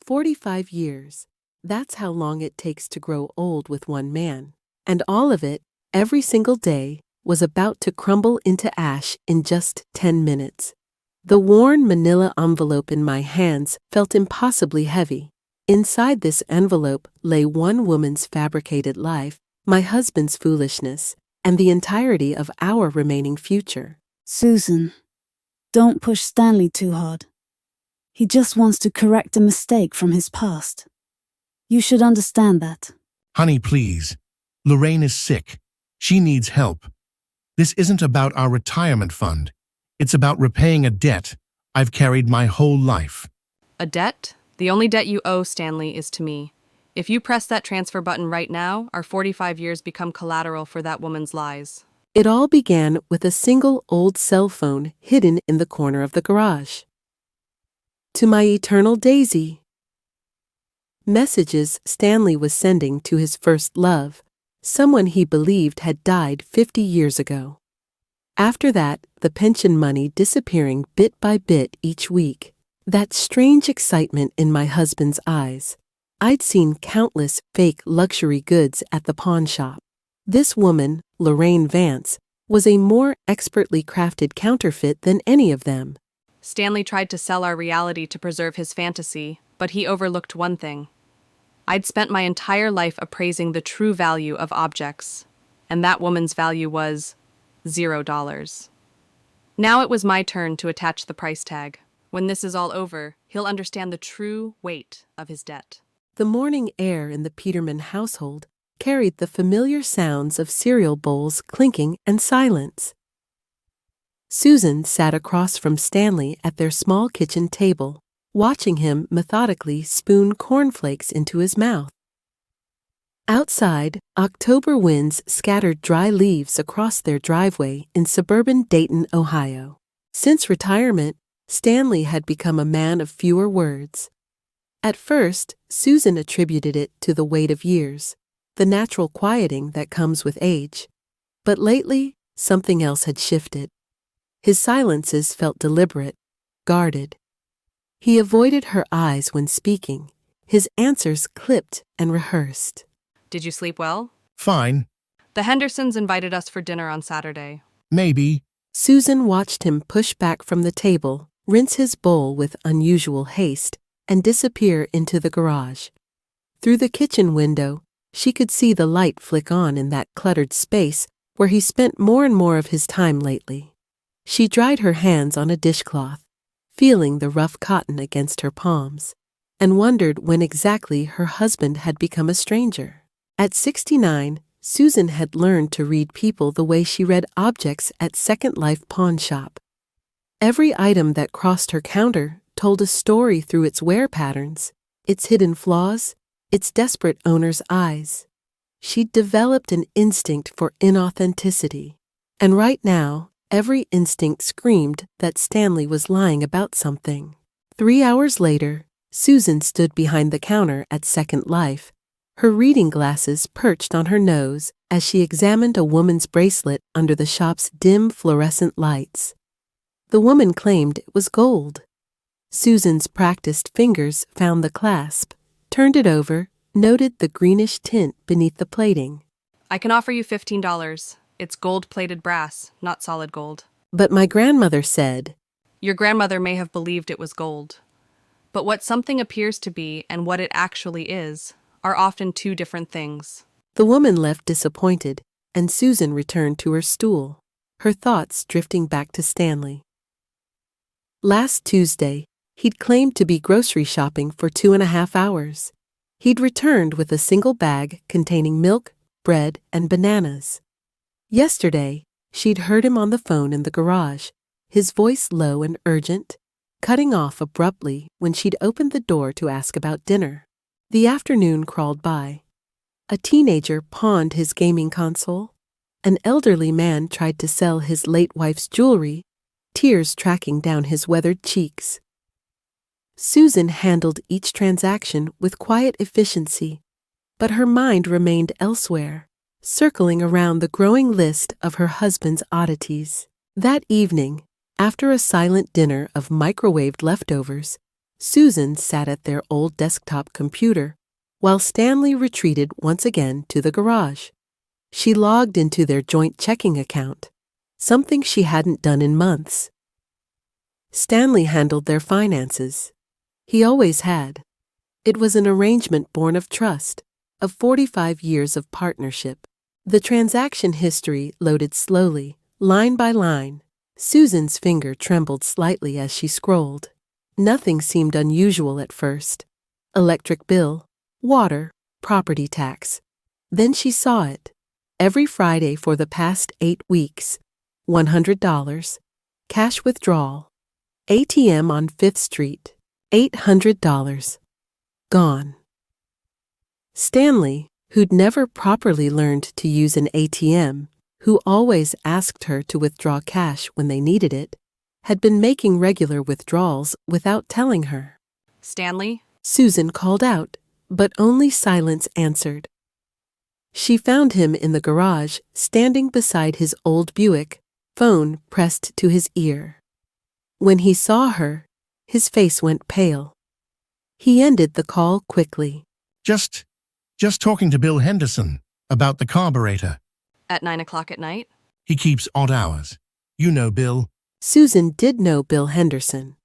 45 years. That's how long it takes to grow old with one man. And all of it, every single day, was about to crumble into ash in just 10 minutes. The worn manila envelope in my hands felt impossibly heavy. Inside this envelope lay one woman's fabricated life, my husband's foolishness, and the entirety of our remaining future. Susan, don't push Stanley too hard. He just wants to correct a mistake from his past. You should understand that. Honey, please. Lorraine is sick. She needs help. This isn't about our retirement fund. It's about repaying a debt I've carried my whole life. A debt? The only debt you owe, Stanley, is to me. If you press that transfer button right now, our 45 years become collateral for that woman's lies. It all began with a single old cell phone hidden in the corner of the garage. To my eternal Daisy. Messages Stanley was sending to his first love, someone he believed had died 50 years ago. After that, the pension money disappearing bit by bit each week. That strange excitement in my husband's eyes. I'd seen countless fake luxury goods at the pawn shop. This woman, Lorraine Vance, was a more expertly crafted counterfeit than any of them. Stanley tried to sell our reality to preserve his fantasy, but he overlooked one thing. I'd spent my entire life appraising the true value of objects, and that woman's value was $0. Now it was my turn to attach the price tag. When this is all over, he'll understand the true weight of his debt. The morning air in the Peterman household carried the familiar sounds of cereal bowls clinking and silence. Susan sat across from Stanley at their small kitchen table, watching him methodically spoon cornflakes into his mouth. Outside, October winds scattered dry leaves across their driveway in suburban Dayton, Ohio. Since retirement, Stanley had become a man of fewer words. At first, Susan attributed it to the weight of years, the natural quieting that comes with age. But lately, something else had shifted. His silences felt deliberate, guarded. He avoided her eyes when speaking, his answers clipped and rehearsed. Did you sleep well? Fine. The Hendersons invited us for dinner on Saturday. Maybe. Susan watched him push back from the table, rinse his bowl with unusual haste, and disappear into the garage. Through the kitchen window, she could see the light flick on in that cluttered space where he spent more and more of his time lately. She dried her hands on a dishcloth, feeling the rough cotton against her palms, and wondered when exactly her husband had become a stranger. At 69, Susan had learned to read people the way she read objects at Second Life pawn shop. Every item that crossed her counter told a story through its wear patterns, its hidden flaws, its desperate owner's eyes. She'd developed an instinct for inauthenticity, and right now, every instinct screamed that Stanley was lying about something. 3 hours later, Susan stood behind the counter at Second Life, her reading glasses perched on her nose as she examined a woman's bracelet under the shop's dim fluorescent lights. The woman claimed it was gold. Susan's practiced fingers found the clasp, turned it over, noted the greenish tint beneath the plating. I can offer you $15. It's gold-plated brass, not solid gold. But my grandmother said, Your grandmother may have believed it was gold. But what something appears to be and what it actually is are often two different things. The woman left disappointed, and Susan returned to her stool, her thoughts drifting back to Stanley. Last Tuesday, he'd claimed to be grocery shopping for 2.5 hours. He'd returned with a single bag containing milk, bread, and bananas. Yesterday, she'd heard him on the phone in the garage, his voice low and urgent, cutting off abruptly when she'd opened the door to ask about dinner. The afternoon crawled by. A teenager pawned his gaming console. An elderly man tried to sell his late wife's jewelry, tears tracking down his weathered cheeks. Susan handled each transaction with quiet efficiency, but her mind remained elsewhere, circling around the growing list of her husband's oddities. That evening, after a silent dinner of microwaved leftovers, Susan sat at their old desktop computer, while Stanley retreated once again to the garage. She logged into their joint checking account, something she hadn't done in months. Stanley handled their finances. He always had. It was an arrangement born of trust, of 45 years of partnership. The transaction history loaded slowly, line by line. Susan's finger trembled slightly as she scrolled. Nothing seemed unusual at first. Electric bill, water, property tax. Then she saw it. Every Friday for the past 8 weeks. $100. Cash withdrawal. ATM on 5th Street. $800. Gone. Stanley, who'd never properly learned to use an ATM, who always asked her to withdraw cash when they needed it, had been making regular withdrawals without telling her. Stanley? Susan called out, but only silence answered. She found him in the garage, standing beside his old Buick, phone pressed to his ear. When he saw her, his face went pale. He ended the call quickly. Just talking to Bill Henderson about the carburetor. At 9 o'clock at night? He keeps odd hours. You know Bill. Susan did know Bill Henderson.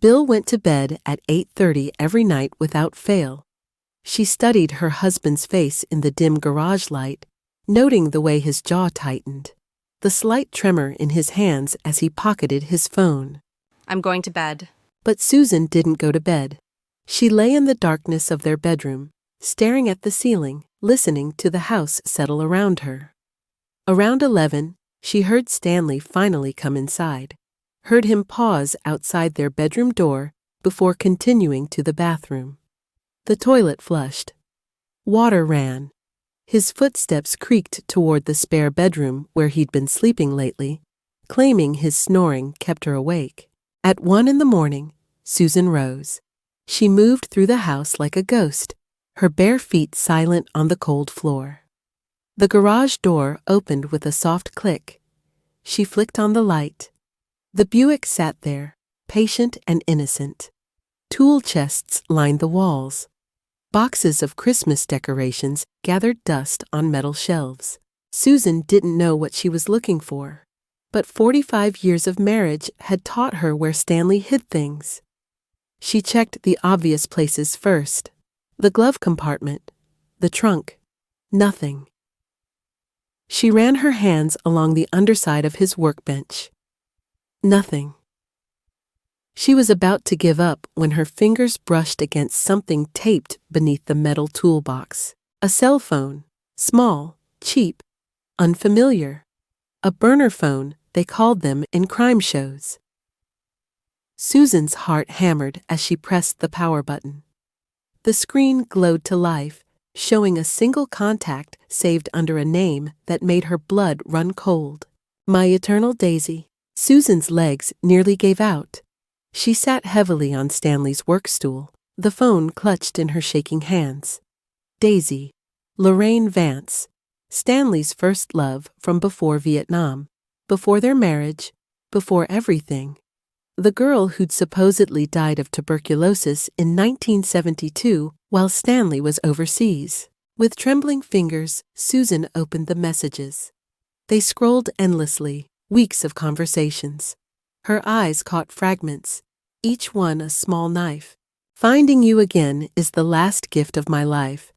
Bill went to bed at 8:30 every night without fail. She studied her husband's face in the dim garage light, noting the way his jaw tightened, the slight tremor in his hands as he pocketed his phone. I'm going to bed. But Susan didn't go to bed. She lay in the darkness of their bedroom, staring at the ceiling, listening to the house settle around her. Around 11, she heard Stanley finally come inside, heard him pause outside their bedroom door before continuing to the bathroom. The toilet flushed. Water ran. His footsteps creaked toward the spare bedroom where he'd been sleeping lately, claiming his snoring kept her awake. At 1 in the morning, Susan rose. She moved through the house like a ghost, her bare feet silent on the cold floor. The garage door opened with a soft click. She flicked on the light. The Buick sat there, patient and innocent. Tool chests lined the walls. Boxes of Christmas decorations gathered dust on metal shelves. Susan didn't know what she was looking for, but 45 years of marriage had taught her where Stanley hid things. She checked the obvious places first. The glove compartment, the trunk, nothing. She ran her hands along the underside of his workbench. Nothing. She was about to give up when her fingers brushed against something taped beneath the metal toolbox. A cell phone, small, cheap, unfamiliar. A burner phone, they called them in crime shows. Susan's heart hammered as she pressed the power button. The screen glowed to life, showing a single contact saved under a name that made her blood run cold. My eternal Daisy. Susan's legs nearly gave out. She sat heavily on Stanley's work stool, the phone clutched in her shaking hands. Daisy, Lorraine Vance, Stanley's first love from before Vietnam, before their marriage, before everything. The girl who'd supposedly died of tuberculosis in 1972 while Stanley was overseas. With trembling fingers, Susan opened the messages. They scrolled endlessly, weeks of conversations. Her eyes caught fragments, each one a small knife. Finding you again is the last gift of my life.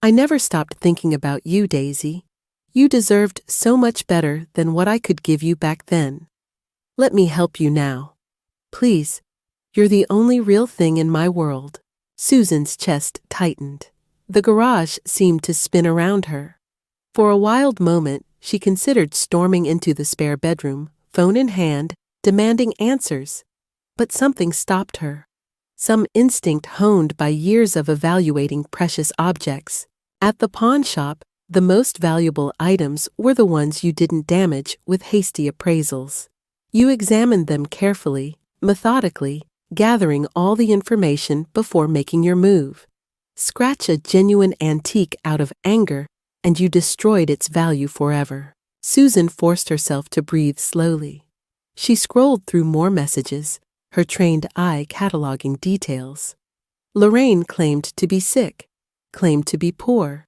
I never stopped thinking about you, Daisy. You deserved so much better than what I could give you back then. Let me help you now. Please, you're the only real thing in my world. Susan's chest tightened. The garage seemed to spin around her. For a wild moment, she considered storming into the spare bedroom, phone in hand, demanding answers. But something stopped her. Some instinct honed by years of evaluating precious objects. At the pawn shop, the most valuable items were the ones you didn't damage with hasty appraisals. You examined them carefully, methodically, gathering all the information before making your move. Scratch a genuine antique out of anger, and you destroyed its value forever. Susan forced herself to breathe slowly. She scrolled through more messages, her trained eye cataloging details. Lorraine claimed to be sick, claimed to be poor,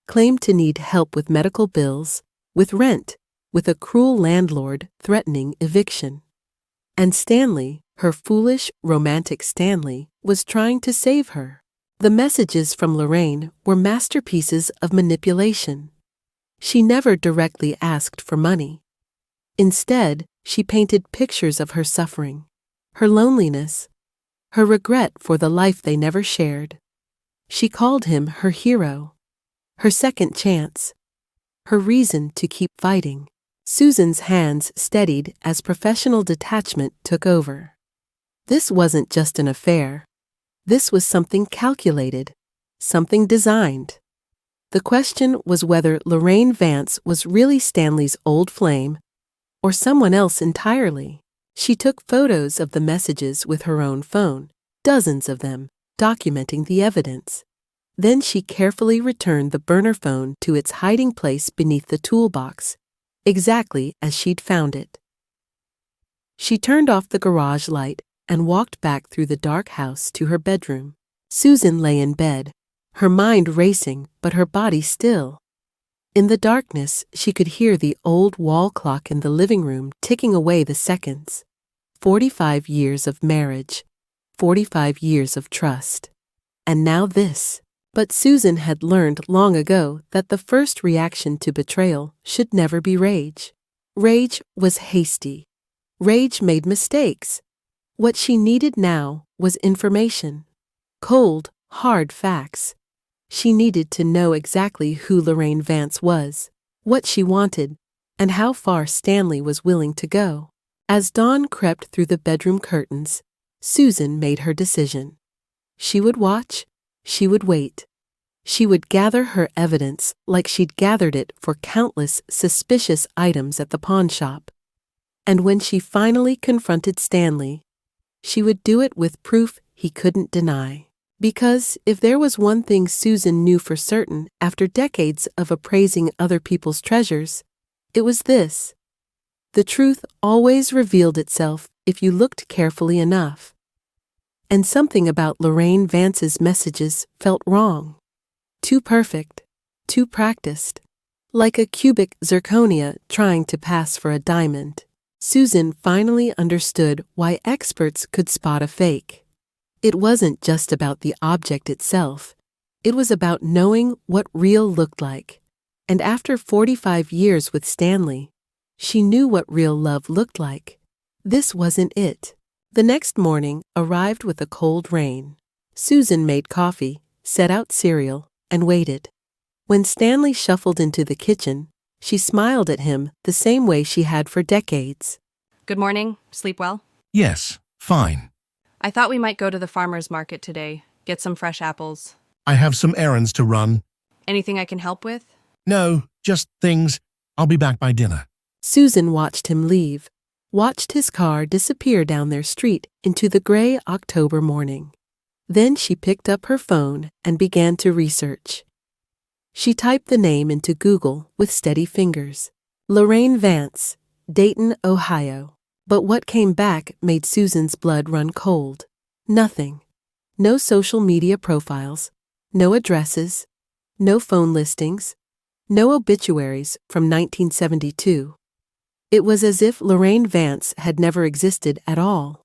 claimed to need help with medical bills, with rent, with a cruel landlord threatening eviction. And Stanley, her foolish, romantic Stanley, was trying to save her. The messages from Lorraine were masterpieces of manipulation. She never directly asked for money. Instead, she painted pictures of her suffering, her loneliness, her regret for the life they never shared. She called him her hero, her second chance, her reason to keep fighting. Susan's hands steadied as professional detachment took over. This wasn't just an affair. This was something calculated, something designed. The question was whether Lorraine Vance was really Stanley's old flame or someone else entirely. She took photos of the messages with her own phone, dozens of them, documenting the evidence. Then she carefully returned the burner phone to its hiding place beneath the toolbox, exactly as she'd found it. She turned off the garage light and walked back through the dark house to her bedroom. Susan lay in bed, her mind racing but her body still. In the darkness, she could hear the old wall clock in the living room ticking away the seconds. 45 years of marriage, 45 years of trust. And now this. But Susan had learned long ago that the first reaction to betrayal should never be rage. Rage was hasty. Rage made mistakes. What she needed now was information. Cold, hard facts. She needed to know exactly who Lorraine Vance was, what she wanted, and how far Stanley was willing to go. As dawn crept through the bedroom curtains, Susan made her decision. She would watch, she would wait. She would gather her evidence like she'd gathered it for countless suspicious items at the pawn shop. And when she finally confronted Stanley, she would do it with proof he couldn't deny. Because if there was one thing Susan knew for certain after decades of appraising other people's treasures, it was this. The truth always revealed itself if you looked carefully enough. And something about Lorraine Vance's messages felt wrong. Too perfect, too practiced. Like a cubic zirconia trying to pass for a diamond. Susan finally understood why experts could spot a fake. It wasn't just about the object itself. It was about knowing what real looked like. And after 45 years with Stanley, she knew what real love looked like. This wasn't it. The next morning arrived with a cold rain. Susan made coffee, set out cereal, and waited. When Stanley shuffled into the kitchen, she smiled at him the same way she had for decades. Good morning. Sleep well? Yes, fine. I thought we might go to the farmer's market today, get some fresh apples. I have some errands to run. Anything I can help with? No, just things. I'll be back by dinner. Susan watched him leave, watched his car disappear down their street into the gray October morning. Then she picked up her phone and began to research. She typed the name into Google with steady fingers. Lorraine Vance, Dayton, Ohio. But what came back made Susan's blood run cold. Nothing. No social media profiles, no addresses, no phone listings, no obituaries from 1972. It was as if Lorraine Vance had never existed at all.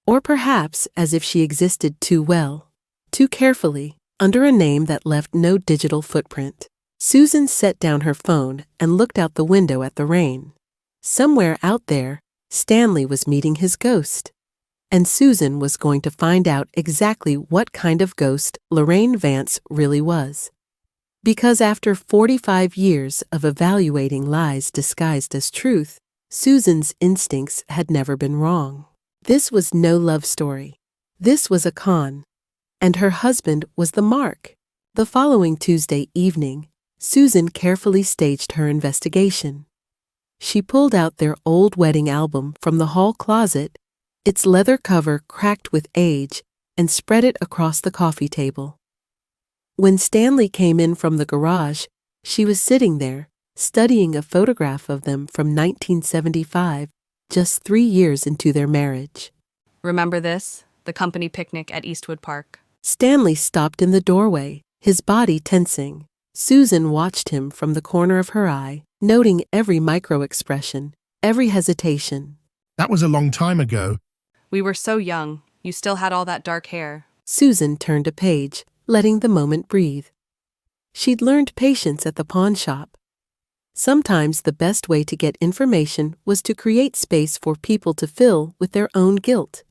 Or perhaps as if she existed too well, too carefully, under a name that left no digital footprint. Susan set down her phone and looked out the window at the rain. Somewhere out there, Stanley was meeting his ghost, and Susan was going to find out exactly what kind of ghost Lorraine Vance really was. Because after 45 years of evaluating lies disguised as truth, Susan's instincts had never been wrong. This was no love story. This was a con, and her husband was the mark. The following Tuesday evening, Susan carefully staged her investigation. She pulled out their old wedding album from the hall closet, its leather cover cracked with age, and spread it across the coffee table. When Stanley came in from the garage, she was sitting there, studying a photograph of them from 1975, just 3 years into their marriage. Remember this? The company picnic at Eastwood Park. Stanley stopped in the doorway, his body tensing. Susan watched him from the corner of her eye, noting every micro-expression, every hesitation. That was a long time ago. We were so young. You still had all that dark hair. Susan turned a page, letting the moment breathe. She'd learned patience at the pawn shop. Sometimes the best way to get information was to create space for people to fill with their own guilt.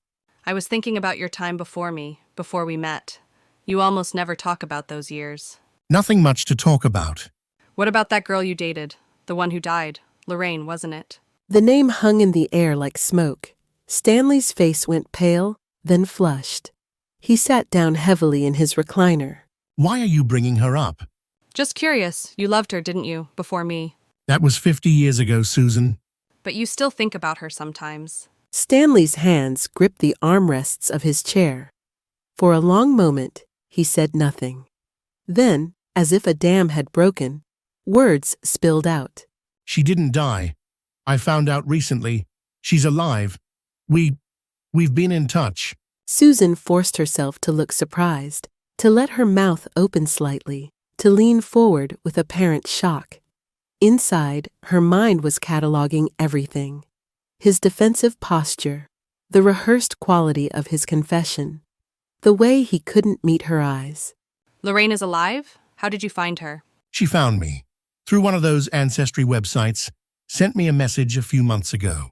I was thinking about your time before me, before we met. You almost never talk about those years. Nothing much to talk about. What about that girl you dated? The one who died. Lorraine, wasn't it? The name hung in the air like smoke. Stanley's face went pale, then flushed. He sat down heavily in his recliner. Why are you bringing her up? Just curious. You loved her, didn't you, before me? That was 50 years ago, Susan. But you still think about her sometimes. Stanley's hands gripped the armrests of his chair. For a long moment, he said nothing. Then, as if a dam had broken, words spilled out. She didn't die. I found out recently. She's alive. We've been in touch. Susan forced herself to look surprised, to let her mouth open slightly, to lean forward with apparent shock. Inside, her mind was cataloging everything. His defensive posture, the rehearsed quality of his confession, the way he couldn't meet her eyes. Lorraine is alive? How did you find her? She found me. Through one of those ancestry websites, sent me a message a few months ago.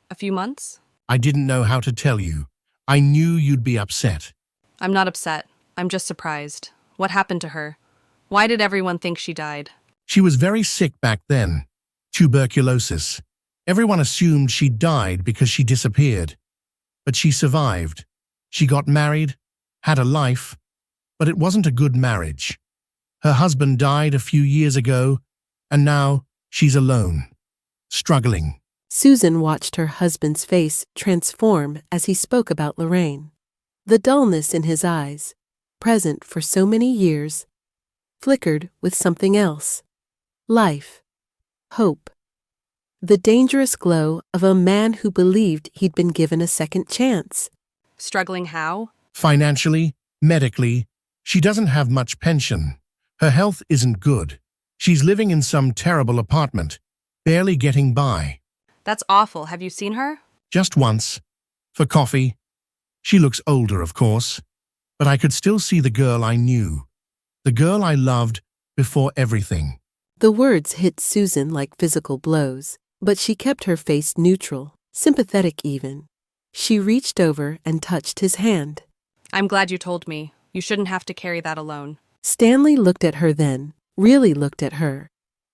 A few months? I didn't know how to tell you. I knew you'd be upset. I'm not upset. I'm just surprised. What happened to her? Why did everyone think she died? She was very sick back then. Tuberculosis. Everyone assumed she died because she disappeared. But she survived. She got married, had a life, but it wasn't a good marriage. Her husband died a few years ago, and now she's alone, struggling. Susan watched her husband's face transform as he spoke about Lorraine. The dullness in his eyes, present for so many years, flickered with something else. Life. Hope. The dangerous glow of a man who believed he'd been given a second chance. Struggling how? Financially, medically, she doesn't have much pension. Her health isn't good. She's living in some terrible apartment, barely getting by. That's awful. Have you seen her? Just once. For coffee. She looks older, of course, but I could still see the girl I knew. The girl I loved before everything. The words hit Susan like physical blows, but she kept her face neutral, sympathetic even. She reached over and touched his hand. I'm glad you told me. You shouldn't have to carry that alone. Stanley looked at her then, really looked at her,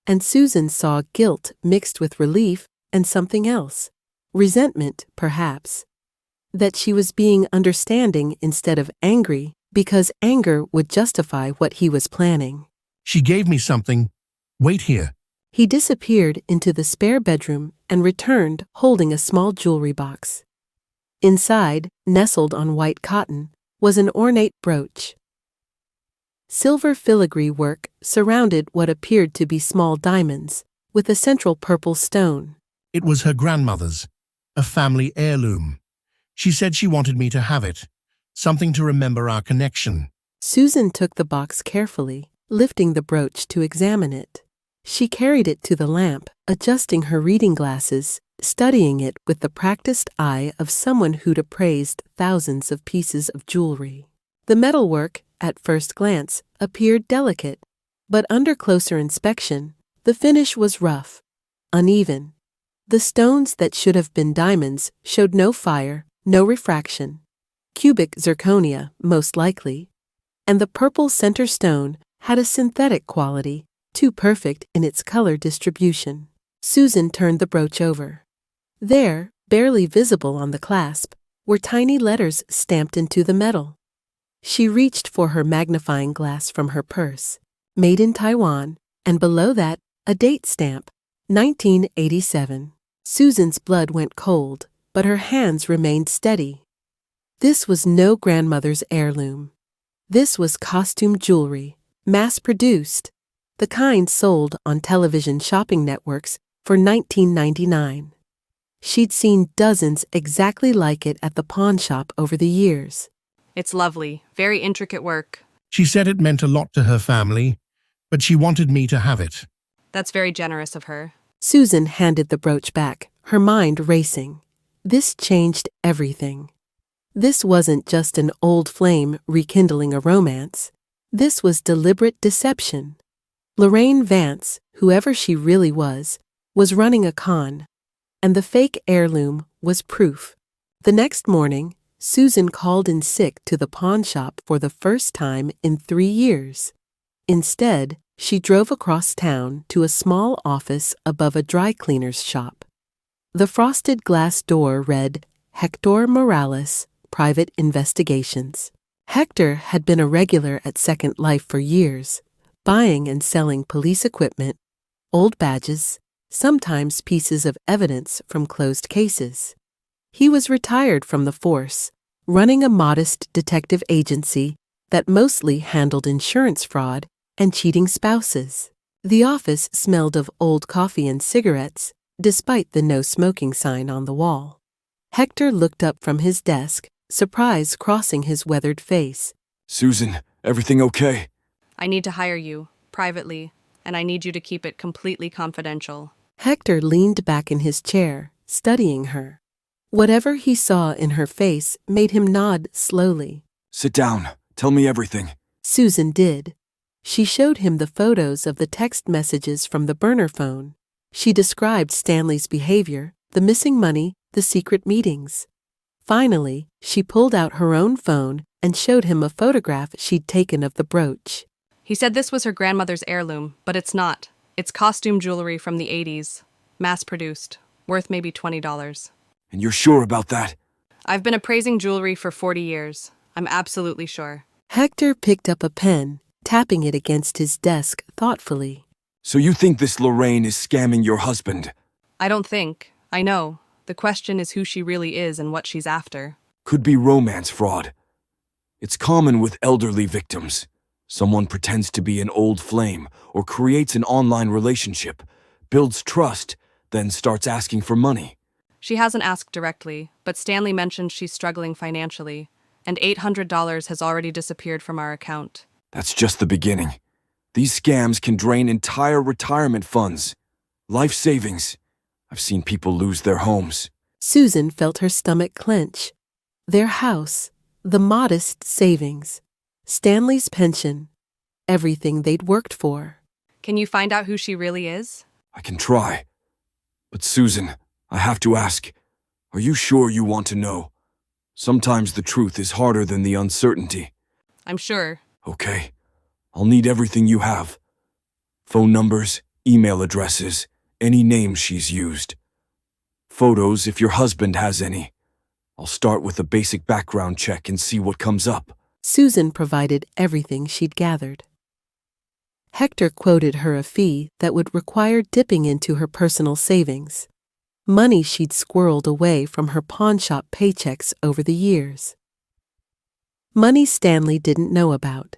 and Susan saw guilt mixed with relief and something else. Resentment, perhaps. That she was being understanding instead of angry, because anger would justify what he was planning. She gave me something. Wait here. He disappeared into the spare bedroom and returned holding a small jewelry box. Inside, nestled on white cotton, was an ornate brooch. Silver filigree work surrounded what appeared to be small diamonds, with a central purple stone. It was her grandmother's, a family heirloom. She said she wanted me to have it, something to remember our connection. Susan took the box carefully, lifting the brooch to examine it. She carried it to the lamp, adjusting her reading glasses, studying it with the practiced eye of someone who'd appraised thousands of pieces of jewelry. The metalwork, at first glance, appeared delicate, but under closer inspection, the finish was rough, uneven. The stones that should have been diamonds showed no fire, no refraction. Cubic zirconia, most likely. And the purple center stone had a synthetic quality, too perfect in its color distribution. Susan turned the brooch over. There, barely visible on the clasp, were tiny letters stamped into the metal. She reached for her magnifying glass from her purse. Made in Taiwan, and below that, a date stamp, 1987. Susan's blood went cold, but her hands remained steady. This was no grandmother's heirloom. This was costume jewelry, mass-produced, the kind sold on television shopping networks for $19.99. She'd seen dozens exactly like it at the pawn shop over the years. It's lovely, very intricate work. She said it meant a lot to her family, but she wanted me to have it. That's very generous of her. Susan handed the brooch back, her mind racing. This changed everything. This wasn't just an old flame rekindling a romance. This was deliberate deception. Lorraine Vance, whoever she really was running a con, and the fake heirloom was proof. The next morning, Susan called in sick to the pawn shop for the first time in 3 years. Instead, she drove across town to a small office above a dry cleaner's shop. The frosted glass door read, Hector Morales, Private Investigations. Hector had been a regular at Second Life for years, buying and selling police equipment, old badges, sometimes pieces of evidence from closed cases. He was retired from the force, running a modest detective agency that mostly handled insurance fraud and cheating spouses. The office smelled of old coffee and cigarettes, despite the no smoking sign on the wall. Hector looked up from his desk, surprise crossing his weathered face. Susan, everything okay? I need to hire you, privately, and I need you to keep it completely confidential. Hector leaned back in his chair, studying her. Whatever he saw in her face made him nod slowly. Sit down. Tell me everything. Susan did. She showed him the photos of the text messages from the burner phone. She described Stanley's behavior, the missing money, the secret meetings. Finally, she pulled out her own phone and showed him a photograph she'd taken of the brooch. He said this was her grandmother's heirloom, but it's not. It's costume jewelry from the 80s, mass-produced, worth maybe $20. And you're sure about that? I've been appraising jewelry for 40 years. I'm absolutely sure. Hector picked up a pen, tapping it against his desk thoughtfully. So you think this Lorraine is scamming your husband? I don't think. I know. The question is who she really is and what she's after. Could be romance fraud. It's common with elderly victims. Someone pretends to be an old flame or creates an online relationship, builds trust, then starts asking for money. She hasn't asked directly, but Stanley mentioned she's struggling financially, and $800 has already disappeared from our account. That's just the beginning. These scams can drain entire retirement funds, life savings. I've seen people lose their homes. Susan felt her stomach clench. Their house, the modest savings, Stanley's pension, everything they'd worked for. Can you find out who she really is? I can try. But Susan, I have to ask, are you sure you want to know? Sometimes the truth is harder than the uncertainty. I'm sure. Okay, I'll need everything you have. Phone numbers, email addresses, any names she's used. Photos if your husband has any. I'll start with a basic background check and see what comes up. Susan provided everything she'd gathered. Hector quoted her a fee that would require dipping into her personal savings, money she'd squirreled away from her pawnshop paychecks over the years. Money Stanley didn't know about.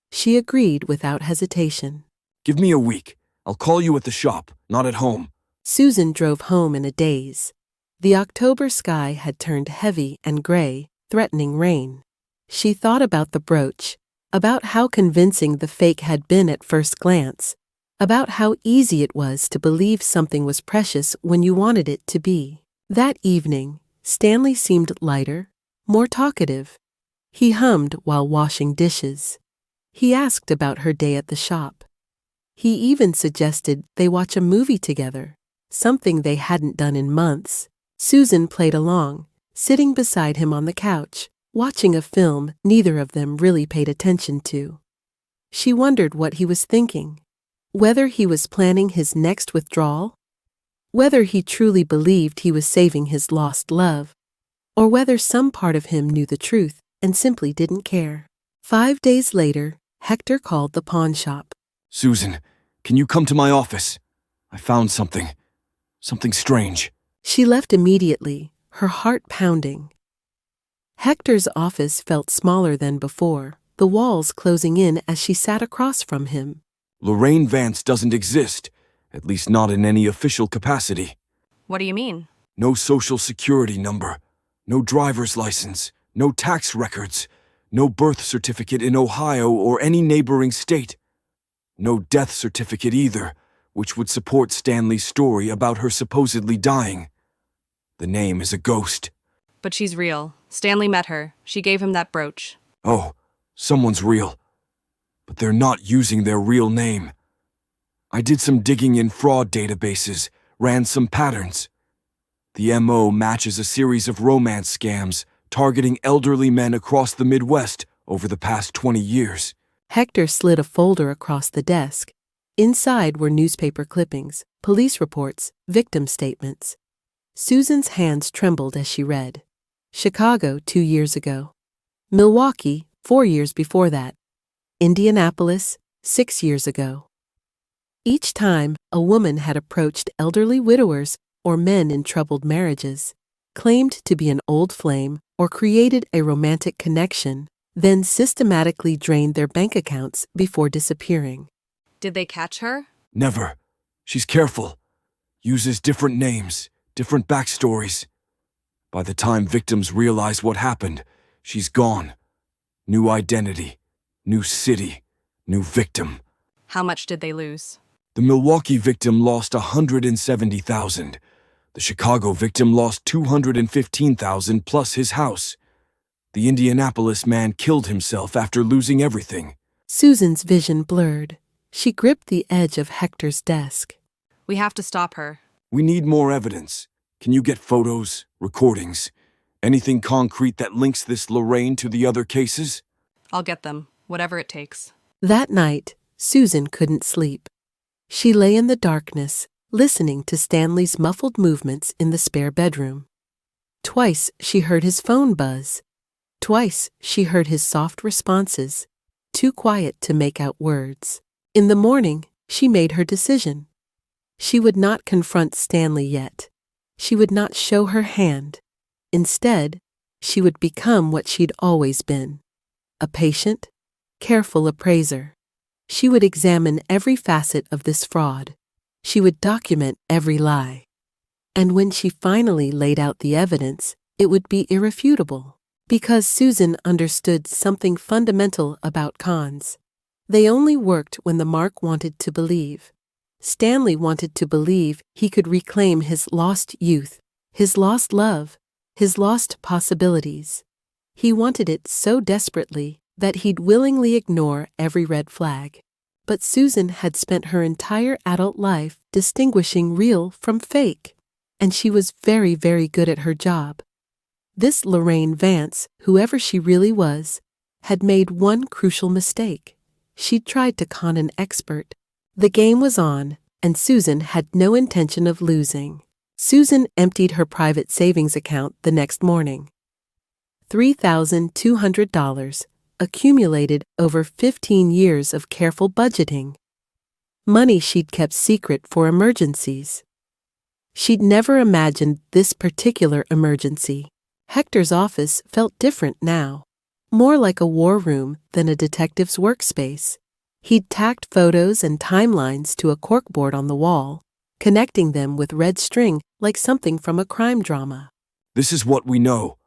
She agreed without hesitation. Give me a week. I'll call you at the shop, not at home. Susan drove home in a daze. The October sky had turned heavy and gray, threatening rain. She thought about the brooch, about how convincing the fake had been at first glance, about how easy it was to believe something was precious when you wanted it to be. That evening, Stanley seemed lighter, more talkative. He hummed while washing dishes. He asked about her day at the shop. He even suggested they watch a movie together, something they hadn't done in months. Susan played along, sitting beside him on the couch, watching a film neither of them really paid attention to. She wondered what he was thinking, whether he was planning his next withdrawal, whether he truly believed he was saving his lost love, or whether some part of him knew the truth and simply didn't care. 5 days later, Hector called the pawn shop. Susan, can you come to my office? I found something strange. She left immediately, her heart pounding. Hector's office felt smaller than before, the walls closing in as she sat across from him. Lorraine Vance doesn't exist, at least not in any official capacity. What do you mean? No social security number, no driver's license, no tax records, no birth certificate in Ohio or any neighboring state. No death certificate either, which would support Stanley's story about her supposedly dying. The name is a ghost. But she's real. Stanley met her. She gave him that brooch. Oh, someone's real. But they're not using their real name. I did some digging in fraud databases, ran some patterns. The MO matches a series of romance scams targeting elderly men across the Midwest over the past 20 years. Hector slid a folder across the desk. Inside were newspaper clippings, police reports, victim statements. Susan's hands trembled as she read. Chicago 2 years ago. Milwaukee 4 years before that. Indianapolis 6 years ago. Each time, a woman had approached elderly widowers or men in troubled marriages, claimed to be an old flame or created a romantic connection, then systematically drained their bank accounts before disappearing. Did they catch her? Never. She's careful. Uses different names, different backstories. By the time victims realize what happened, she's gone. New identity, new city, new victim. How much did they lose? The Milwaukee victim lost $170,000. The Chicago victim lost $215,000 plus his house. The Indianapolis man killed himself after losing everything. Susan's vision blurred. She gripped the edge of Hector's desk. We have to stop her. We need more evidence. Can you get photos, recordings, anything concrete that links this Lorraine to the other cases? I'll get them, whatever it takes. That night, Susan couldn't sleep. She lay in the darkness, listening to Stanley's muffled movements in the spare bedroom. Twice she heard his phone buzz. Twice she heard his soft responses, too quiet to make out words. In the morning, she made her decision. She would not confront Stanley yet. She would not show her hand. Instead, she would become what she'd always been, a patient, careful appraiser. She would examine every facet of this fraud. She would document every lie. And when she finally laid out the evidence, it would be irrefutable, because Susan understood something fundamental about cons. They only worked when the mark wanted to believe. Stanley wanted to believe he could reclaim his lost youth, his lost love, his lost possibilities. He wanted it so desperately that he'd willingly ignore every red flag. But Susan had spent her entire adult life distinguishing real from fake, and she was very, very good at her job. This Lorraine Vance, whoever she really was, had made one crucial mistake. She'd tried to con an expert. The game was on, and Susan had no intention of losing. Susan emptied her private savings account the next morning. $3,200 accumulated over 15 years of careful budgeting. Money she'd kept secret for emergencies. She'd never imagined this particular emergency. Hector's office felt different now, more like a war room than a detective's workspace. He'd tacked photos and timelines to a corkboard on the wall, connecting them with red string like something from a crime drama. This is what we know.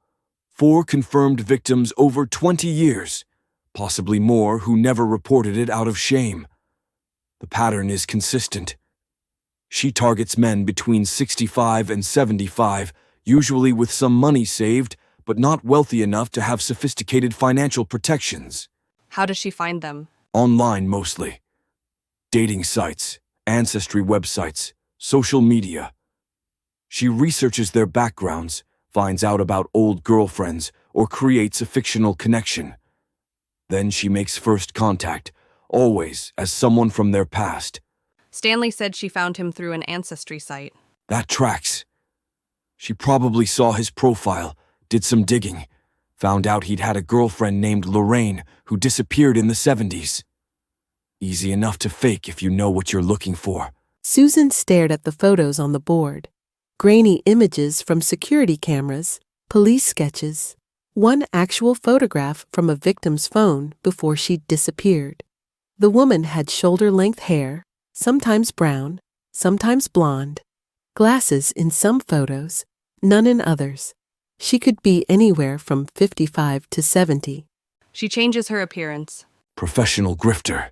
4 confirmed victims over 20 years, possibly more who never reported it out of shame. The pattern is consistent. She targets men between 65 and 75, usually with some money saved, but not wealthy enough to have sophisticated financial protections. How does she find them? Online mostly. Dating sites, ancestry websites, social media. She researches their backgrounds, finds out about old girlfriends, or creates a fictional connection. Then she makes first contact, always as someone from their past. Stanley said she found him through an ancestry site. That tracks. She probably saw his profile, did some digging, found out he'd had a girlfriend named Lorraine who disappeared in the 70s. Easy enough to fake if you know what you're looking for. Susan stared at the photos on the board. Grainy images from security cameras, police sketches, one actual photograph from a victim's phone before she'd disappeared. The woman had shoulder-length hair, sometimes brown, sometimes blonde, glasses in some photos, none in others. She could be anywhere from 55 to 70. She changes her appearance. Professional grifter.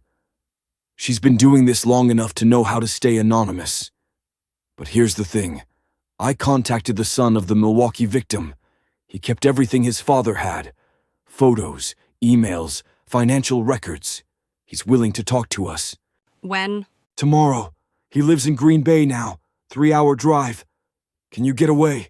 She's been doing this long enough to know how to stay anonymous. But here's the thing. I contacted the son of the Milwaukee victim. He kept everything his father had. Photos, emails, financial records. He's willing to talk to us. When? Tomorrow. He lives in Green Bay now. 3-hour drive. Can you get away?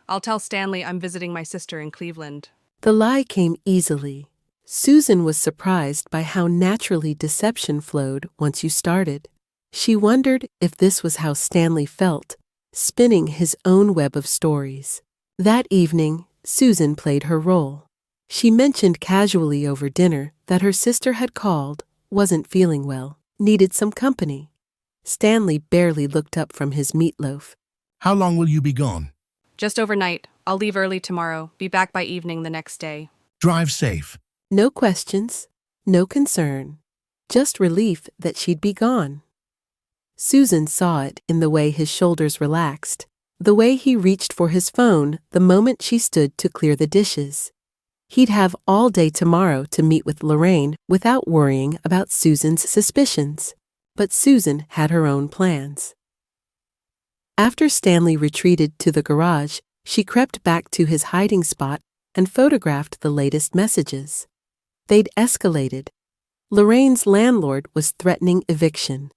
I'll tell Stanley I'm visiting my sister in Cleveland. The lie came easily. Susan was surprised by how naturally deception flowed once you started. She wondered if this was how Stanley felt, spinning his own web of stories. That evening, Susan played her role. She mentioned casually over dinner that her sister had called, wasn't feeling well, needed some company. Stanley barely looked up from his meatloaf. How long will you be gone? Just overnight. I'll leave early tomorrow, be back by evening the next day. Drive safe. No questions, no concern, just relief that she'd be gone. Susan saw it in the way his shoulders relaxed, the way he reached for his phone the moment she stood to clear the dishes. He'd have all day tomorrow to meet with Lorraine without worrying about Susan's suspicions. But Susan had her own plans. After Stanley retreated to the garage, she crept back to his hiding spot and photographed the latest messages. They'd escalated. Lorraine's landlord was threatening eviction.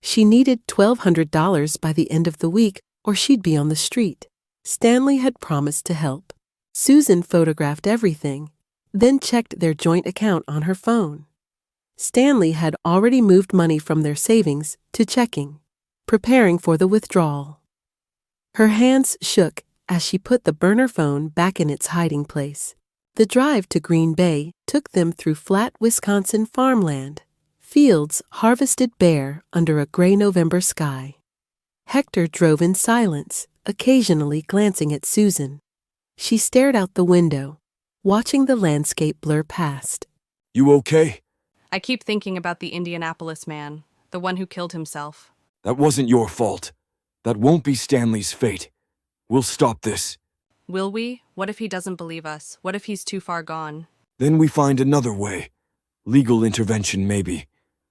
She needed $1,200 by the end of the week or she'd be on the street. Stanley had promised to help. Susan photographed everything, then checked their joint account on her phone. Stanley had already moved money from their savings to checking, preparing for the withdrawal. Her hands shook as she put the burner phone back in its hiding place. The drive to Green Bay took them through flat Wisconsin farmland, fields harvested bare under a gray November sky. Hector drove in silence, occasionally glancing at Susan. She stared out the window, watching the landscape blur past. You okay? I keep thinking about the Indianapolis man, the one who killed himself. That wasn't your fault. That won't be Stanley's fate. We'll stop this. Will we? What if he doesn't believe us? What if he's too far gone? Then we find another way. Legal intervention, maybe.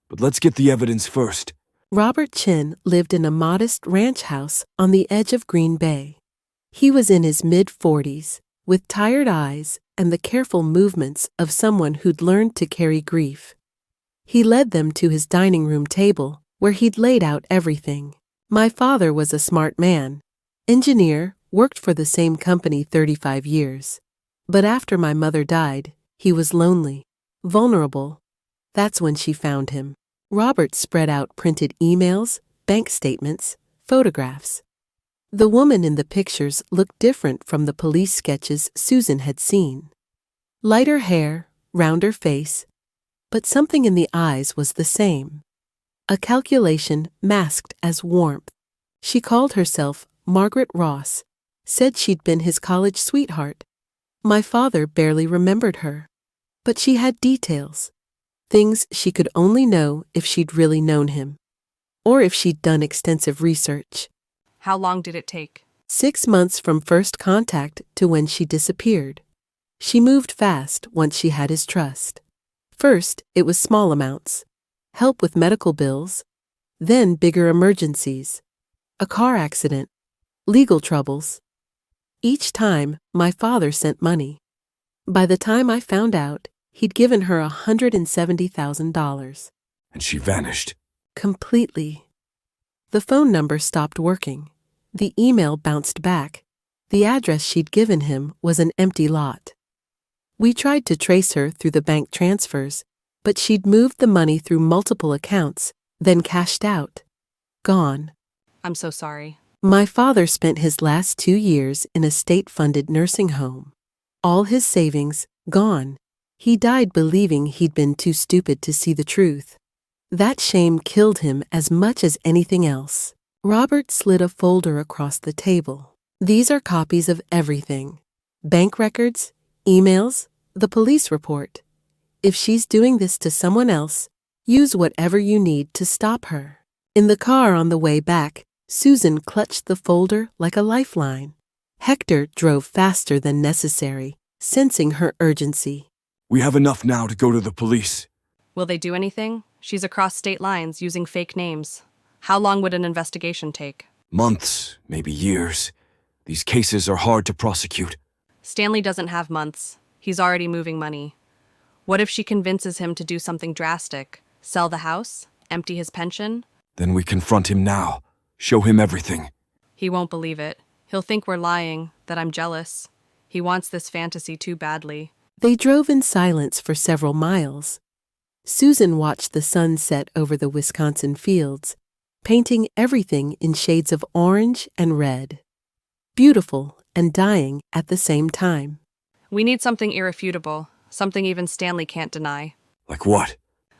But let's get the evidence first. Robert Chin lived in a modest ranch house on the edge of Green Bay. He was in his mid-40s, with tired eyes and the careful movements of someone who'd learned to carry grief. He led them to his dining room table, where he'd laid out everything. My father was a smart man. Engineer, worked for the same company 35 years. But after my mother died, he was lonely, vulnerable. That's when she found him. Robert spread out printed emails, bank statements, photographs. The woman in the pictures looked different from the police sketches Susan had seen. Lighter hair, rounder face, but something in the eyes was the same. A calculation masked as warmth. She called herself Margaret Ross, said she'd been his college sweetheart. My father barely remembered her. But she had details, things she could only know if she'd really known him, or if she'd done extensive research. How long did it take? 6 months from first contact to when she disappeared. She moved fast once she had his trust. First, it was small amounts, help with medical bills, then bigger emergencies, a car accident, legal troubles. Each time, my father sent money. By the time I found out, he'd given her $170,000. And she vanished. Completely. The phone number stopped working. The email bounced back. The address she'd given him was an empty lot. We tried to trace her through the bank transfers, but she'd moved the money through multiple accounts, then cashed out. Gone. I'm so sorry. My father spent his last 2 years in a state-funded nursing home. All his savings gone. He died believing he'd been too stupid to see the truth. That shame killed him as much as anything else. Robert slid a folder across the table. These are copies of everything. Bank records, emails, the police report. If she's doing this to someone else, use whatever you need to stop her. In the car on the way back, Susan clutched the folder like a lifeline. Hector drove faster than necessary, sensing her urgency. We have enough now to go to the police. Will they do anything? She's across state lines using fake names. How long would an investigation take? Months, maybe years. These cases are hard to prosecute. Stanley doesn't have months. He's already moving money. What if she convinces him to do something drastic? Sell the house? Empty his pension? Then we confront him now. Show him everything. He won't believe it. He'll think we're lying, that I'm jealous. He wants this fantasy too badly. They drove in silence for several miles. Susan watched the sun set over the Wisconsin fields, painting everything in shades of orange and red. Beautiful and dying at the same time. We need something irrefutable, something even Stanley can't deny. Like what?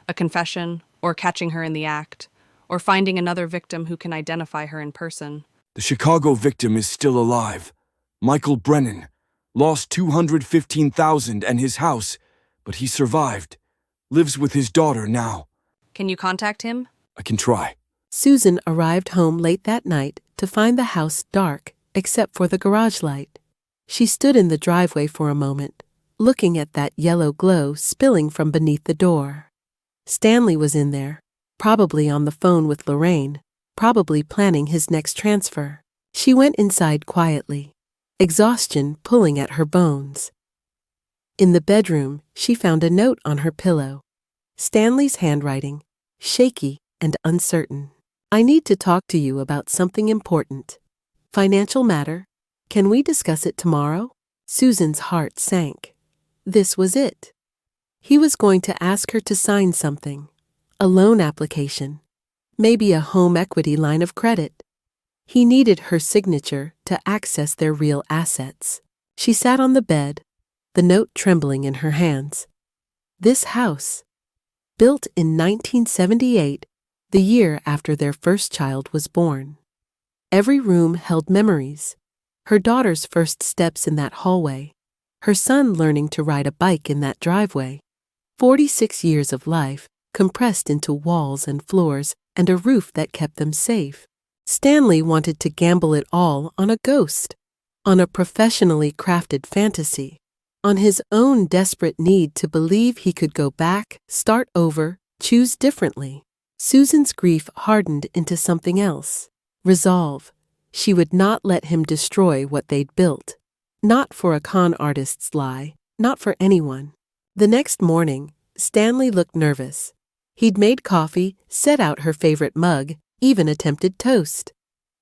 A confession, or catching her in the act, or finding another victim who can identify her in person. The Chicago victim is still alive. Michael Brennan. Lost $215,000 and his house, but he survived. Lives with his daughter now. Can you contact him? I can try. Susan arrived home late that night to find the house dark except for the garage light. She stood in the driveway for a moment, looking at that yellow glow spilling from beneath the door. Stanley was in there, probably on the phone with Lorraine, probably planning his next transfer. She went inside quietly, exhaustion pulling at her bones. In the bedroom, she found a note on her pillow. Stanley's handwriting, shaky and uncertain. I need to talk to you about something important. Financial matter. Can we discuss it tomorrow? Susan's heart sank. This was it. He was going to ask her to sign something. A loan application. Maybe a home equity line of credit. He needed her signature to access their real assets. She sat on the bed, the note trembling in her hands. This house, built in 1978, the year after their first child was born. Every room held memories. Her daughter's first steps in that hallway, her son learning to ride a bike in that driveway. 46 years of life compressed into walls and floors and a roof that kept them safe. Stanley wanted to gamble it all on a ghost, on a professionally crafted fantasy, on his own desperate need to believe he could go back, start over, choose differently. Susan's grief hardened into something else. Resolve. She would not let him destroy what they'd built. Not for a con artist's lie, not for anyone. The next morning, Stanley looked nervous. He'd made coffee, set out her favorite mug, even attempted toast.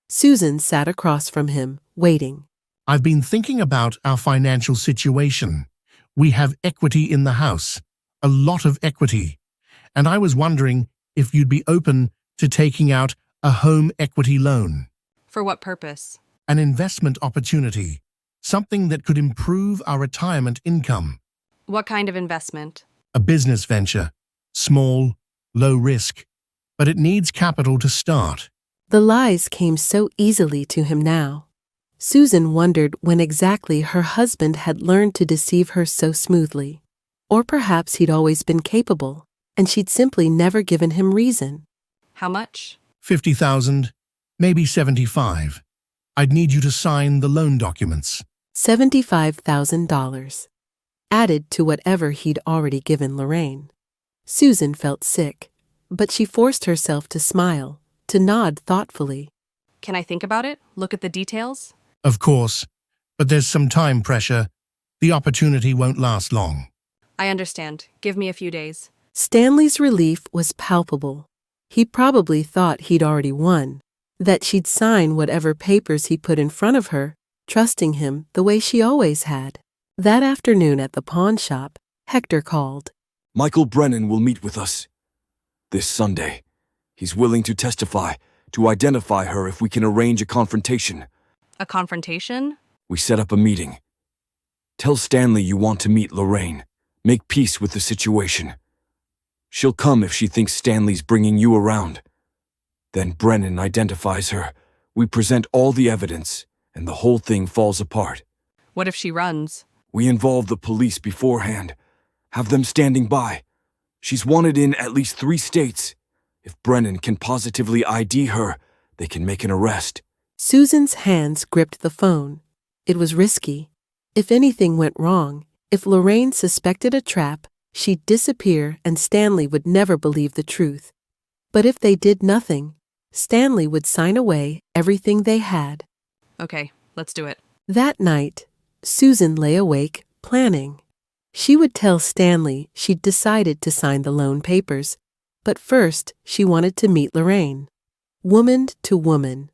Susan sat across from him, waiting. I've been thinking about our financial situation. We have equity in the house, a lot of equity, and I was wondering if you'd be open to taking out a home equity loan. For what purpose? An investment opportunity, something that could improve our retirement income. What kind of investment? A business venture, small, low risk, but it needs capital to start. The lies came so easily to him now. Susan wondered when exactly her husband had learned to deceive her so smoothly. Or perhaps he'd always been capable, and she'd simply never given him reason. How much? 50,000, maybe 75. I'd need you to sign the loan documents. $75,000. Added to whatever he'd already given Lorraine. Susan felt sick, but she forced herself to smile, to nod thoughtfully. Can I think about it? Look at the details? Of course, but there's some time pressure. The opportunity won't last long. I understand. Give me a few days. Stanley's relief was palpable. He probably thought he'd already won, that she'd sign whatever papers he put in front of her, trusting him the way she always had. That afternoon at the pawn shop, Hector called. Michael Brennan will meet with us this Sunday. He's willing to testify, to identify her if we can arrange a confrontation. A confrontation? We set up a meeting. Tell Stanley you want to meet Lorraine. Make peace with the situation. She'll come if she thinks Stanley's bringing you around. Then Brennan identifies her. We present all the evidence, and the whole thing falls apart. What if she runs? We involve the police beforehand. Have them standing by. She's wanted in at least 3 states. If Brennan can positively ID her, they can make an arrest. Susan's hands gripped the phone. It was risky. If anything went wrong, if Lorraine suspected a trap, she'd disappear and Stanley would never believe the truth. But if they did nothing, Stanley would sign away everything they had. Okay, let's do it. That night, Susan lay awake, planning. She would tell Stanley she'd decided to sign the loan papers, but first she wanted to meet Lorraine. Woman to woman.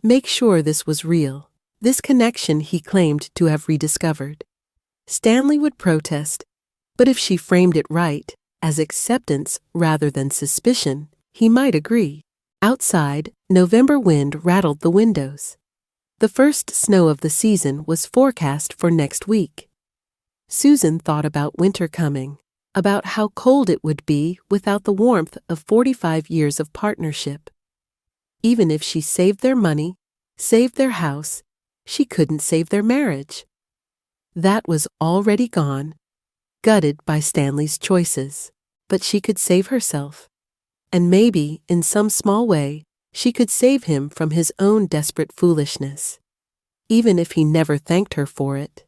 Make sure this was real, this connection he claimed to have rediscovered. Stanley would protest, but if she framed it right, as acceptance rather than suspicion, he might agree. Outside, November wind rattled the windows. The first snow of the season was forecast for next week. Susan thought about winter coming, about how cold it would be without the warmth of 45 years of partnership. Even if she saved their money, saved their house, she couldn't save their marriage. That was already gone, gutted by Stanley's choices, but she could save herself. And maybe, in some small way, she could save him from his own desperate foolishness. Even if he never thanked her for it.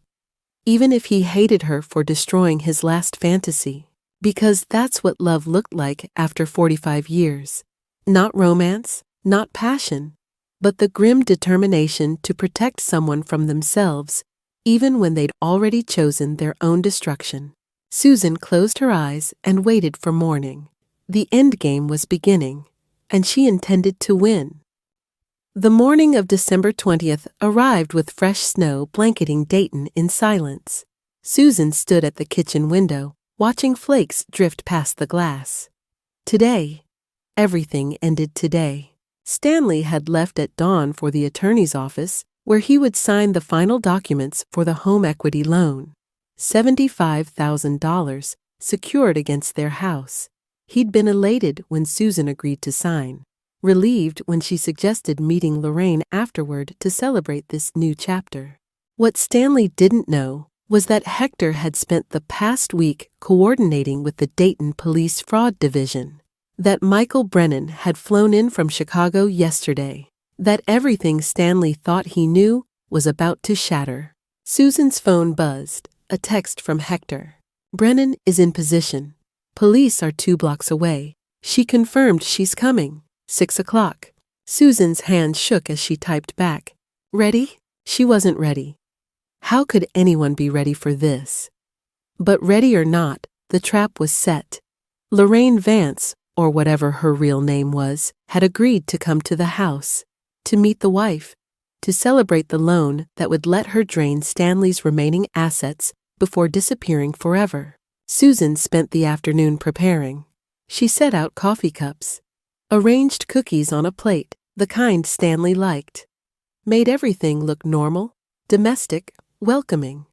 Even if he hated her for destroying his last fantasy. Because that's what love looked like after 45 years. Not romance, not passion, but the grim determination to protect someone from themselves, even when they'd already chosen their own destruction. Susan closed her eyes and waited for morning. The endgame was beginning, and she intended to win. The morning of December 20th arrived with fresh snow blanketing Dayton in silence. Susan stood at the kitchen window, watching flakes drift past the glass. Today, everything ended today. Stanley had left at dawn for the attorney's office, where he would sign the final documents for the home equity loan. $75,000 secured against their house. He'd been elated when Susan agreed to sign, relieved when she suggested meeting Lorraine afterward to celebrate this new chapter. What Stanley didn't know was that Hector had spent the past week coordinating with the Dayton Police Fraud Division, that Michael Brennan had flown in from Chicago yesterday, that everything Stanley thought he knew was about to shatter. Susan's phone buzzed, a text from Hector. Brennan is in position. Police are 2 blocks away. She confirmed she's coming. 6 o'clock. Susan's hand shook as she typed back. Ready? She wasn't ready. How could anyone be ready for this? But ready or not, the trap was set. Lorraine Vance, or whatever her real name was, had agreed to come to the house, to meet the wife, to celebrate the loan that would let her drain Stanley's remaining assets before disappearing forever. Susan spent the afternoon preparing. She set out coffee cups, arranged cookies on a plate, the kind Stanley liked, made everything look normal, domestic, welcoming.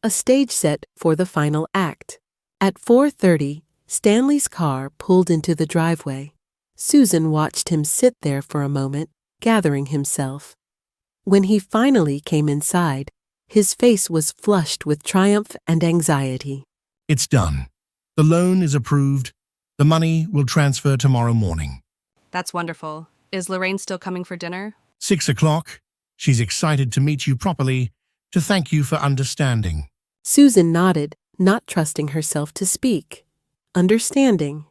A stage set for the final act. At 4:30, Stanley's car pulled into the driveway. Susan watched him sit there for a moment, gathering himself. When he finally came inside, his face was flushed with triumph and anxiety. It's done. The loan is approved. The money will transfer tomorrow morning. That's wonderful. Is Lorraine still coming for dinner? 6 o'clock. She's excited to meet you properly, to thank you for understanding. Susan nodded, not trusting herself to speak. Understanding.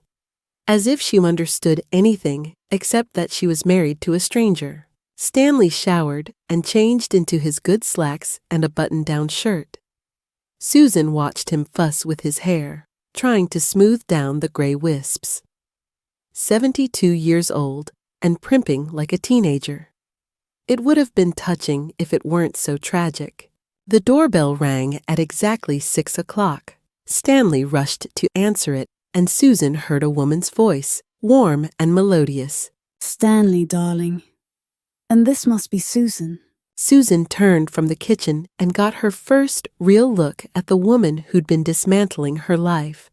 As if she understood anything except that she was married to a stranger. Stanley showered and changed into his good slacks and a button-down shirt. Susan watched him fuss with his hair, trying to smooth down the gray wisps. 72 years old and primping like a teenager. It would have been touching if it weren't so tragic. The doorbell rang at exactly 6 o'clock. Stanley rushed to answer it, and Susan heard a woman's voice, warm and melodious. Stanley, darling. And this must be Susan. Susan turned from the kitchen and got her first real look at the woman who'd been dismantling her life.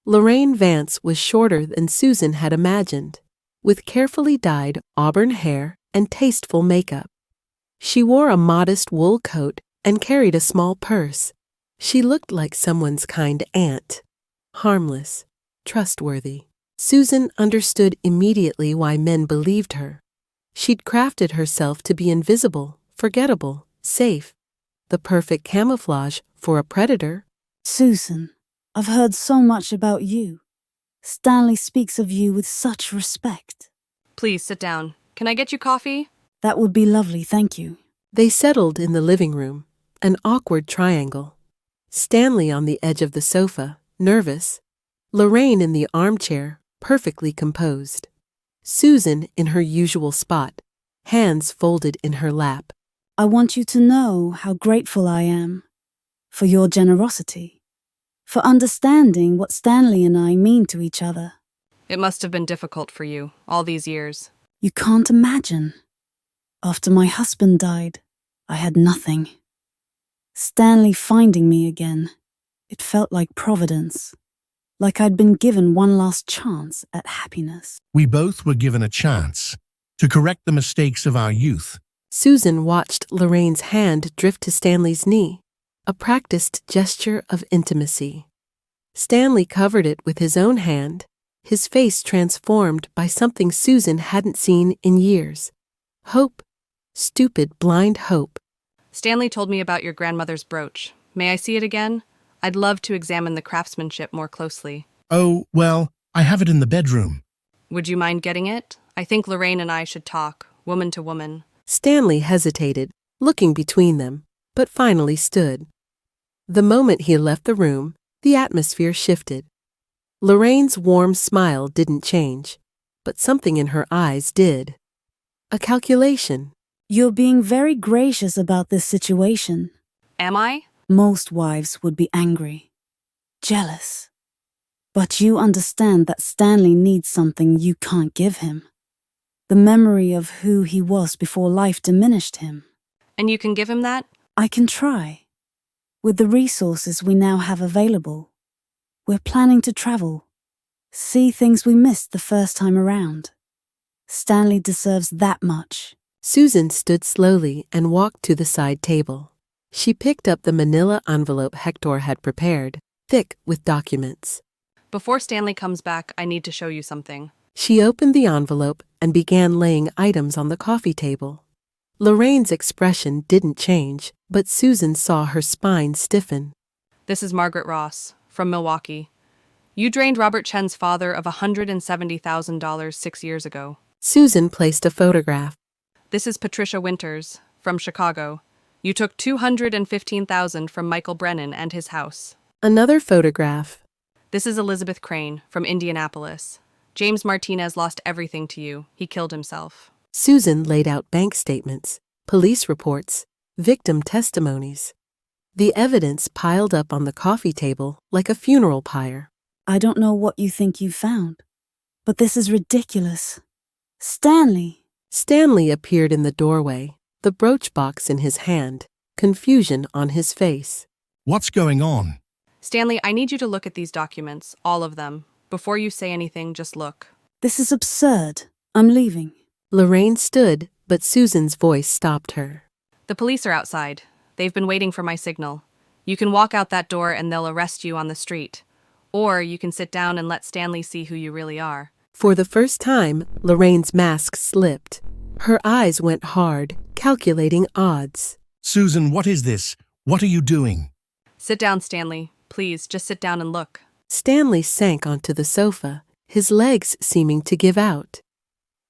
Lorraine Vance was shorter than Susan had imagined, with carefully dyed auburn hair and tasteful makeup. She wore a modest wool coat and carried a small purse. She looked like someone's kind aunt. Harmless, trustworthy. Susan understood immediately why men believed her. She'd crafted herself to be invisible, forgettable, safe, the perfect camouflage for a predator. Susan, I've heard so much about you. Stanley speaks of you with such respect. Please sit down. Can I get you coffee? That would be lovely, thank you. They settled in the living room, an awkward triangle. Stanley on the edge of the sofa, nervous. Lorraine in the armchair, perfectly composed. Susan in her usual spot, hands folded in her lap. I want you to know how grateful I am for your generosity, for understanding what Stanley and I mean to each other. It must have been difficult for you, all these years. You can't imagine. After my husband died, I had nothing. Stanley finding me again, it felt like providence, like I'd been given one last chance at happiness. We both were given a chance to correct the mistakes of our youth. Susan watched Lorraine's hand drift to Stanley's knee, a practiced gesture of intimacy. Stanley covered it with his own hand, his face transformed by something Susan hadn't seen in years. Hope. Stupid, blind hope. Stanley told me about your grandmother's brooch. May I see it again? I'd love to examine the craftsmanship more closely. Oh, well, I have it in the bedroom. Would you mind getting it? I think Lorraine and I should talk, woman to woman. Stanley hesitated, looking between them, but finally stood. The moment he left the room, the atmosphere shifted. Lorraine's warm smile didn't change, but something in her eyes did. A calculation. You're being very gracious about this situation. Am I? Most wives would be angry, jealous. But you understand that Stanley needs something you can't give him. The memory of who he was before life diminished him. And you can give him that? I can try. With the resources we now have available, we're planning to travel, see things we missed the first time around. Stanley deserves that much. Susan stood slowly and walked to the side table. She picked up the manila envelope Hector had prepared, thick with documents. Before Stanley comes back, I need to show you something. She opened the envelope and began laying items on the coffee table. Lorraine's expression didn't change, but Susan saw her spine stiffen. This is Margaret Ross, from Milwaukee. You drained Robert Chen's father of $170,000 6 years ago. Susan placed a photograph. This is Patricia Winters, from Chicago. You took $215,000 from Michael Brennan and his house. Another photograph. This is Elizabeth Crane, from Indianapolis. James Martinez lost everything to you. He killed himself. Susan laid out bank statements, police reports, victim testimonies. The evidence piled up on the coffee table like a funeral pyre. I don't know what you think you found, but this is ridiculous. Stanley! Stanley appeared in the doorway, the brooch box in his hand, confusion on his face. What's going on? Stanley, I need you to look at these documents, all of them. Before you say anything, just look. This is absurd. I'm leaving. Lorraine stood, but Susan's voice stopped her. The police are outside. They've been waiting for my signal. You can walk out that door and they'll arrest you on the street. Or you can sit down and let Stanley see who you really are. For the first time, Lorraine's mask slipped. Her eyes went hard, calculating odds. Susan, what is this? What are you doing? Sit down, Stanley. Please, just sit down and look. Stanley sank onto the sofa, his legs seeming to give out.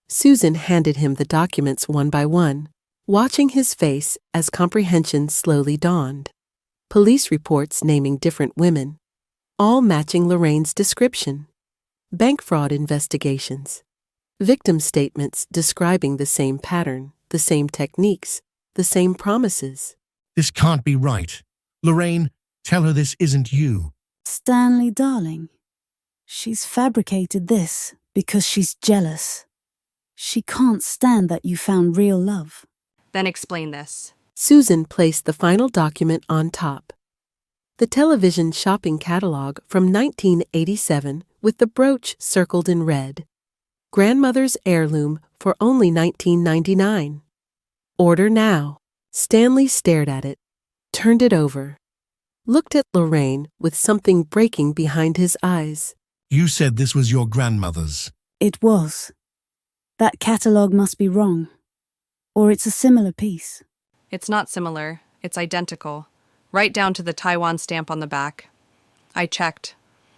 Susan handed him the documents one by one, watching his face as comprehension slowly dawned. Police reports naming different women, all matching Lorraine's description. Bank fraud investigations. Victim statements describing the same pattern, the same techniques, the same promises. This can't be right. Lorraine, tell her this isn't you. Stanley, darling. She's fabricated this because she's jealous. She can't stand that you found real love. Then explain this. Susan placed the final document on top. The television shopping catalog from 1987 with the brooch circled in red. Grandmother's heirloom for only $19.99. Order now. Stanley stared at it, turned it over, looked at Lorraine with something breaking behind his eyes. You said this was your grandmother's. It was. That catalogue must be wrong. Or it's a similar piece. It's not similar. It's identical, right down to the Taiwan stamp on the back. I checked.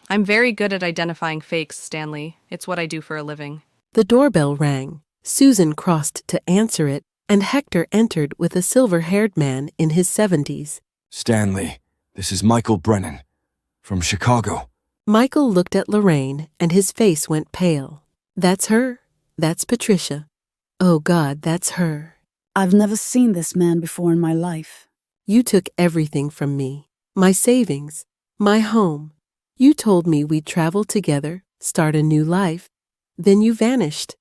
I'm very good at identifying fakes, Stanley. It's what I do for a living. The doorbell rang. Susan crossed to answer it, and Hector entered with a silver-haired man in his 70s. Stanley, this is Michael Brennan, from Chicago. Michael looked at Lorraine, and his face went pale. That's her. That's Patricia. Oh God, that's her. I've never seen this man before in my life. You took everything from me. My savings. My home. You told me we'd travel together, start a new life. Then you vanished.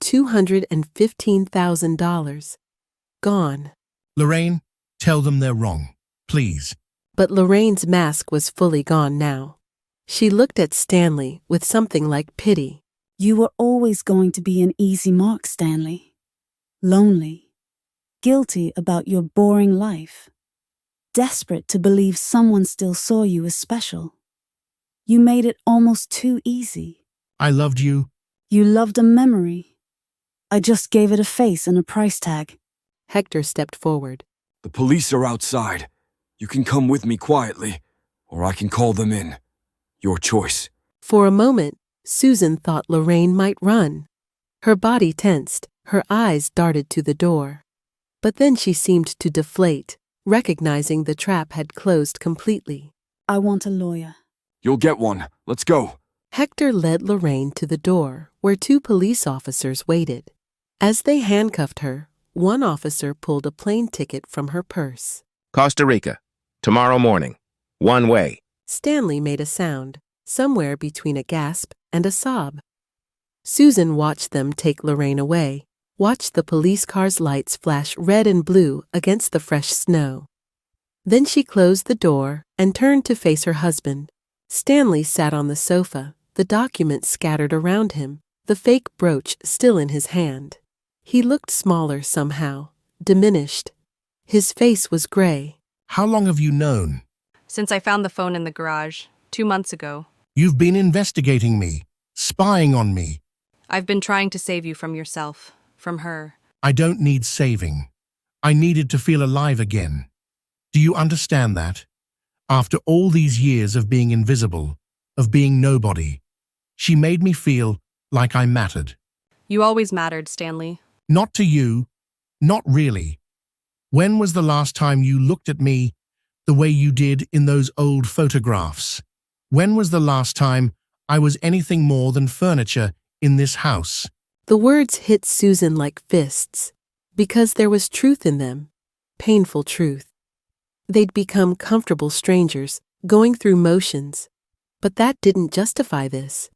$215,000. Gone. Lorraine, tell them they're wrong, please. But Lorraine's mask was fully gone now. She looked at Stanley with something like pity. You were always going to be an easy mark, Stanley. Lonely. Guilty about your boring life. Desperate to believe someone still saw you as special. You made it almost too easy. I loved you. You loved a memory. I just gave it a face and a price tag. Hector stepped forward. The police are outside. You can come with me quietly, or I can call them in. Your choice. For a moment, Susan thought Lorraine might run. Her body tensed, her eyes darted to the door. But then she seemed to deflate, recognizing the trap had closed completely. I want a lawyer. You'll get one. Let's go. Hector led Lorraine to the door, where 2 police officers waited. As they handcuffed her, one officer pulled a plane ticket from her purse. Costa Rica. Tomorrow morning. One way. Stanley made a sound, somewhere between a gasp and a sob. Susan watched them take Lorraine away, watched the police car's lights flash red and blue against the fresh snow. Then she closed the door and turned to face her husband. Stanley sat on the sofa, the documents scattered around him, the fake brooch still in his hand. He looked smaller somehow, diminished. His face was gray. How long have you known? Since I found the phone in the garage, 2 months ago. You've been investigating me, spying on me. I've been trying to save you from yourself, from her. I don't need saving. I needed to feel alive again. Do you understand that? After all these years of being invisible, of being nobody, she made me feel like I mattered. You always mattered, Stanley. Not to you, not really. When was the last time you looked at me the way you did in those old photographs? When was the last time I was anything more than furniture in this house? The words hit Susan like fists, because there was truth in them, painful truth. They'd become comfortable strangers, going through motions. But that didn't justify this.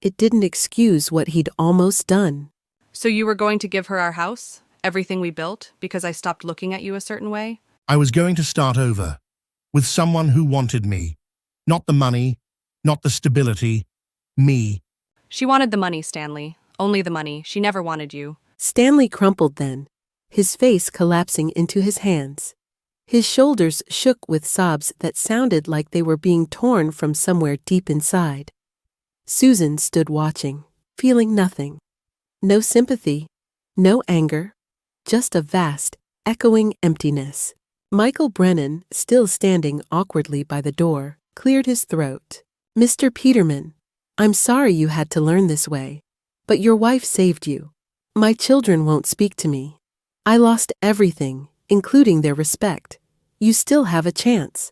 It didn't excuse what he'd almost done. So you were going to give her our house? Everything we built? Because I stopped looking at you a certain way? I was going to start over, with someone who wanted me. Not the money, not the stability, me. She wanted the money, Stanley. Only the money. She never wanted you. Stanley crumpled then, his face collapsing into his hands. His shoulders shook with sobs that sounded like they were being torn from somewhere deep inside. Susan stood watching, feeling nothing. No sympathy, no anger, just a vast, echoing emptiness. Michael Brennan, still standing awkwardly by the door, cleared his throat. Mr. Peterman, I'm sorry you had to learn this way, but your wife saved you. My children won't speak to me. I lost everything, including their respect. You still have a chance.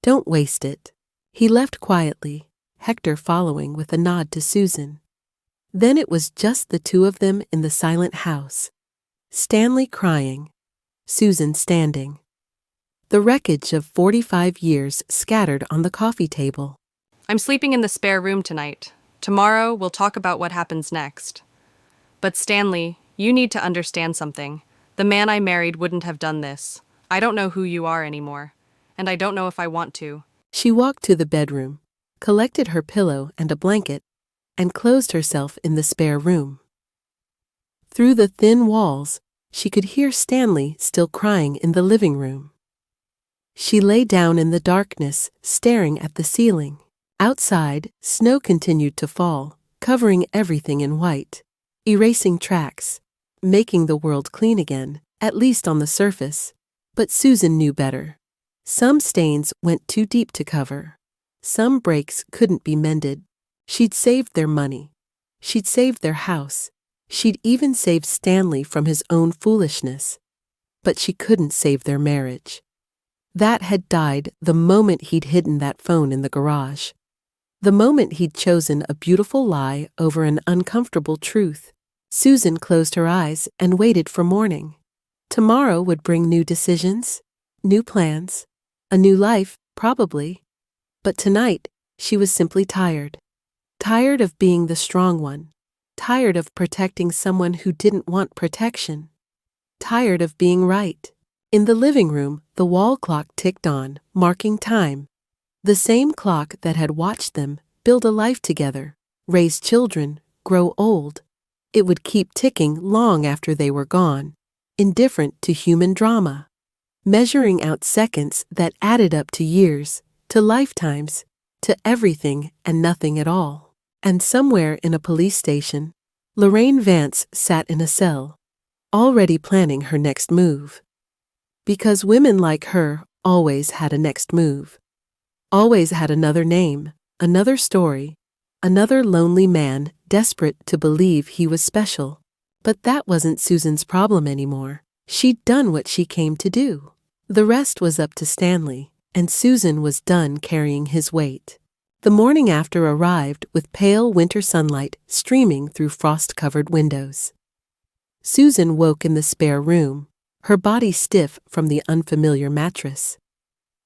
Don't waste it. He left quietly, Hector following with a nod to Susan. Then it was just the 2 of them in the silent house. Stanley crying, Susan standing. The wreckage of 45 years scattered on the coffee table. I'm sleeping in the spare room tonight. Tomorrow, we'll talk about what happens next. But Stanley, you need to understand something. The man I married wouldn't have done this. I don't know who you are anymore, and I don't know if I want to. She walked to the bedroom, collected her pillow and a blanket, and closed herself in the spare room. Through the thin walls, she could hear Stanley still crying in the living room. She lay down in the darkness, staring at the ceiling. Outside, snow continued to fall, covering everything in white, erasing tracks, making the world clean again, at least on the surface. But Susan knew better. Some stains went too deep to cover. Some breaks couldn't be mended. She'd saved their money. She'd saved their house. She'd even saved Stanley from his own foolishness. But she couldn't save their marriage. That had died the moment he'd hidden that phone in the garage. The moment he'd chosen a beautiful lie over an uncomfortable truth. Susan closed her eyes and waited for morning. Tomorrow would bring new decisions, new plans, a new life, probably. But tonight, she was simply tired. Tired of being the strong one. Tired of protecting someone who didn't want protection. Tired of being right. In the living room, the wall clock ticked on, marking time. The same clock that had watched them build a life together, raise children, grow old. It would keep ticking long after they were gone, indifferent to human drama, measuring out seconds that added up to years, to lifetimes, to everything and nothing at all. And somewhere in a police station, Lorraine Vance sat in a cell, already planning her next move. Because women like her always had a next move. Always had another name, another story, another lonely man desperate to believe he was special. But that wasn't Susan's problem anymore. She'd done what she came to do. The rest was up to Stanley, and Susan was done carrying his weight. The morning after arrived with pale winter sunlight streaming through frost-covered windows. Susan woke in the spare room, her body stiff from the unfamiliar mattress.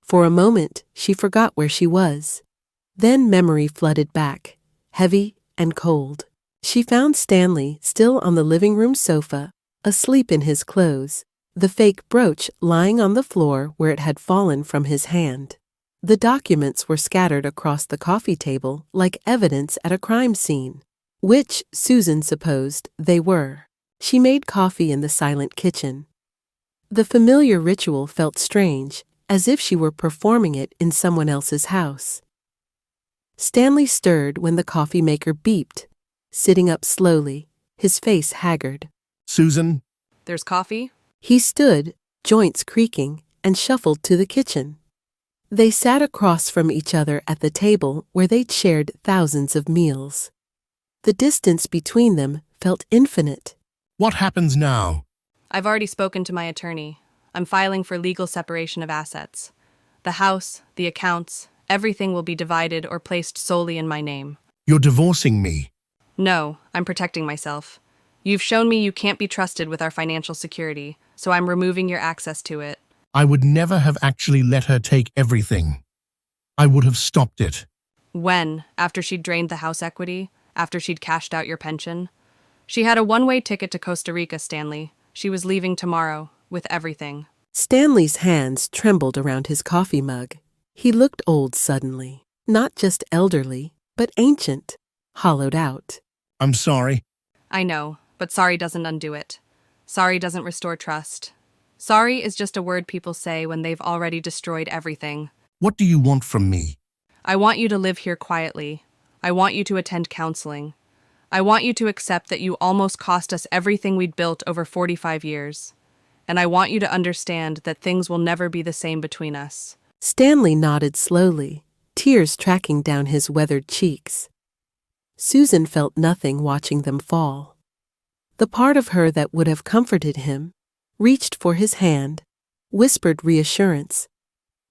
For a moment, she forgot where she was. Then memory flooded back, heavy and cold. She found Stanley still on the living room sofa, asleep in his clothes, the fake brooch lying on the floor where it had fallen from his hand. The documents were scattered across the coffee table like evidence at a crime scene, which Susan supposed they were. She made coffee in the silent kitchen. The familiar ritual felt strange, as if she were performing it in someone else's house. Stanley stirred when the coffee maker beeped, sitting up slowly, his face haggard. Susan? There's coffee? He stood, joints creaking, and shuffled to the kitchen. They sat across from each other at the table where they'd shared thousands of meals. The distance between them felt infinite. What happens now? I've already spoken to my attorney. I'm filing for legal separation of assets. The house, the accounts, everything will be divided or placed solely in my name. You're divorcing me. No, I'm protecting myself. You've shown me you can't be trusted with our financial security, so I'm removing your access to it. I would never have actually let her take everything. I would have stopped it. When? After she'd drained the house equity? After she'd cashed out your pension? She had a one-way ticket to Costa Rica, Stanley. She was leaving tomorrow, with everything. Stanley's hands trembled around his coffee mug. He looked old suddenly. Not just elderly, but ancient, hollowed out. I'm sorry. I know, but sorry doesn't undo it. Sorry doesn't restore trust. Sorry is just a word people say when they've already destroyed everything. What do you want from me? I want you to live here quietly. I want you to attend counseling. I want you to accept that you almost cost us everything we'd built over 45 years. And I want you to understand that things will never be the same between us. Stanley nodded slowly, tears tracking down his weathered cheeks. Susan felt nothing watching them fall. The part of her that would have comforted him, reached for his hand, whispered reassurance,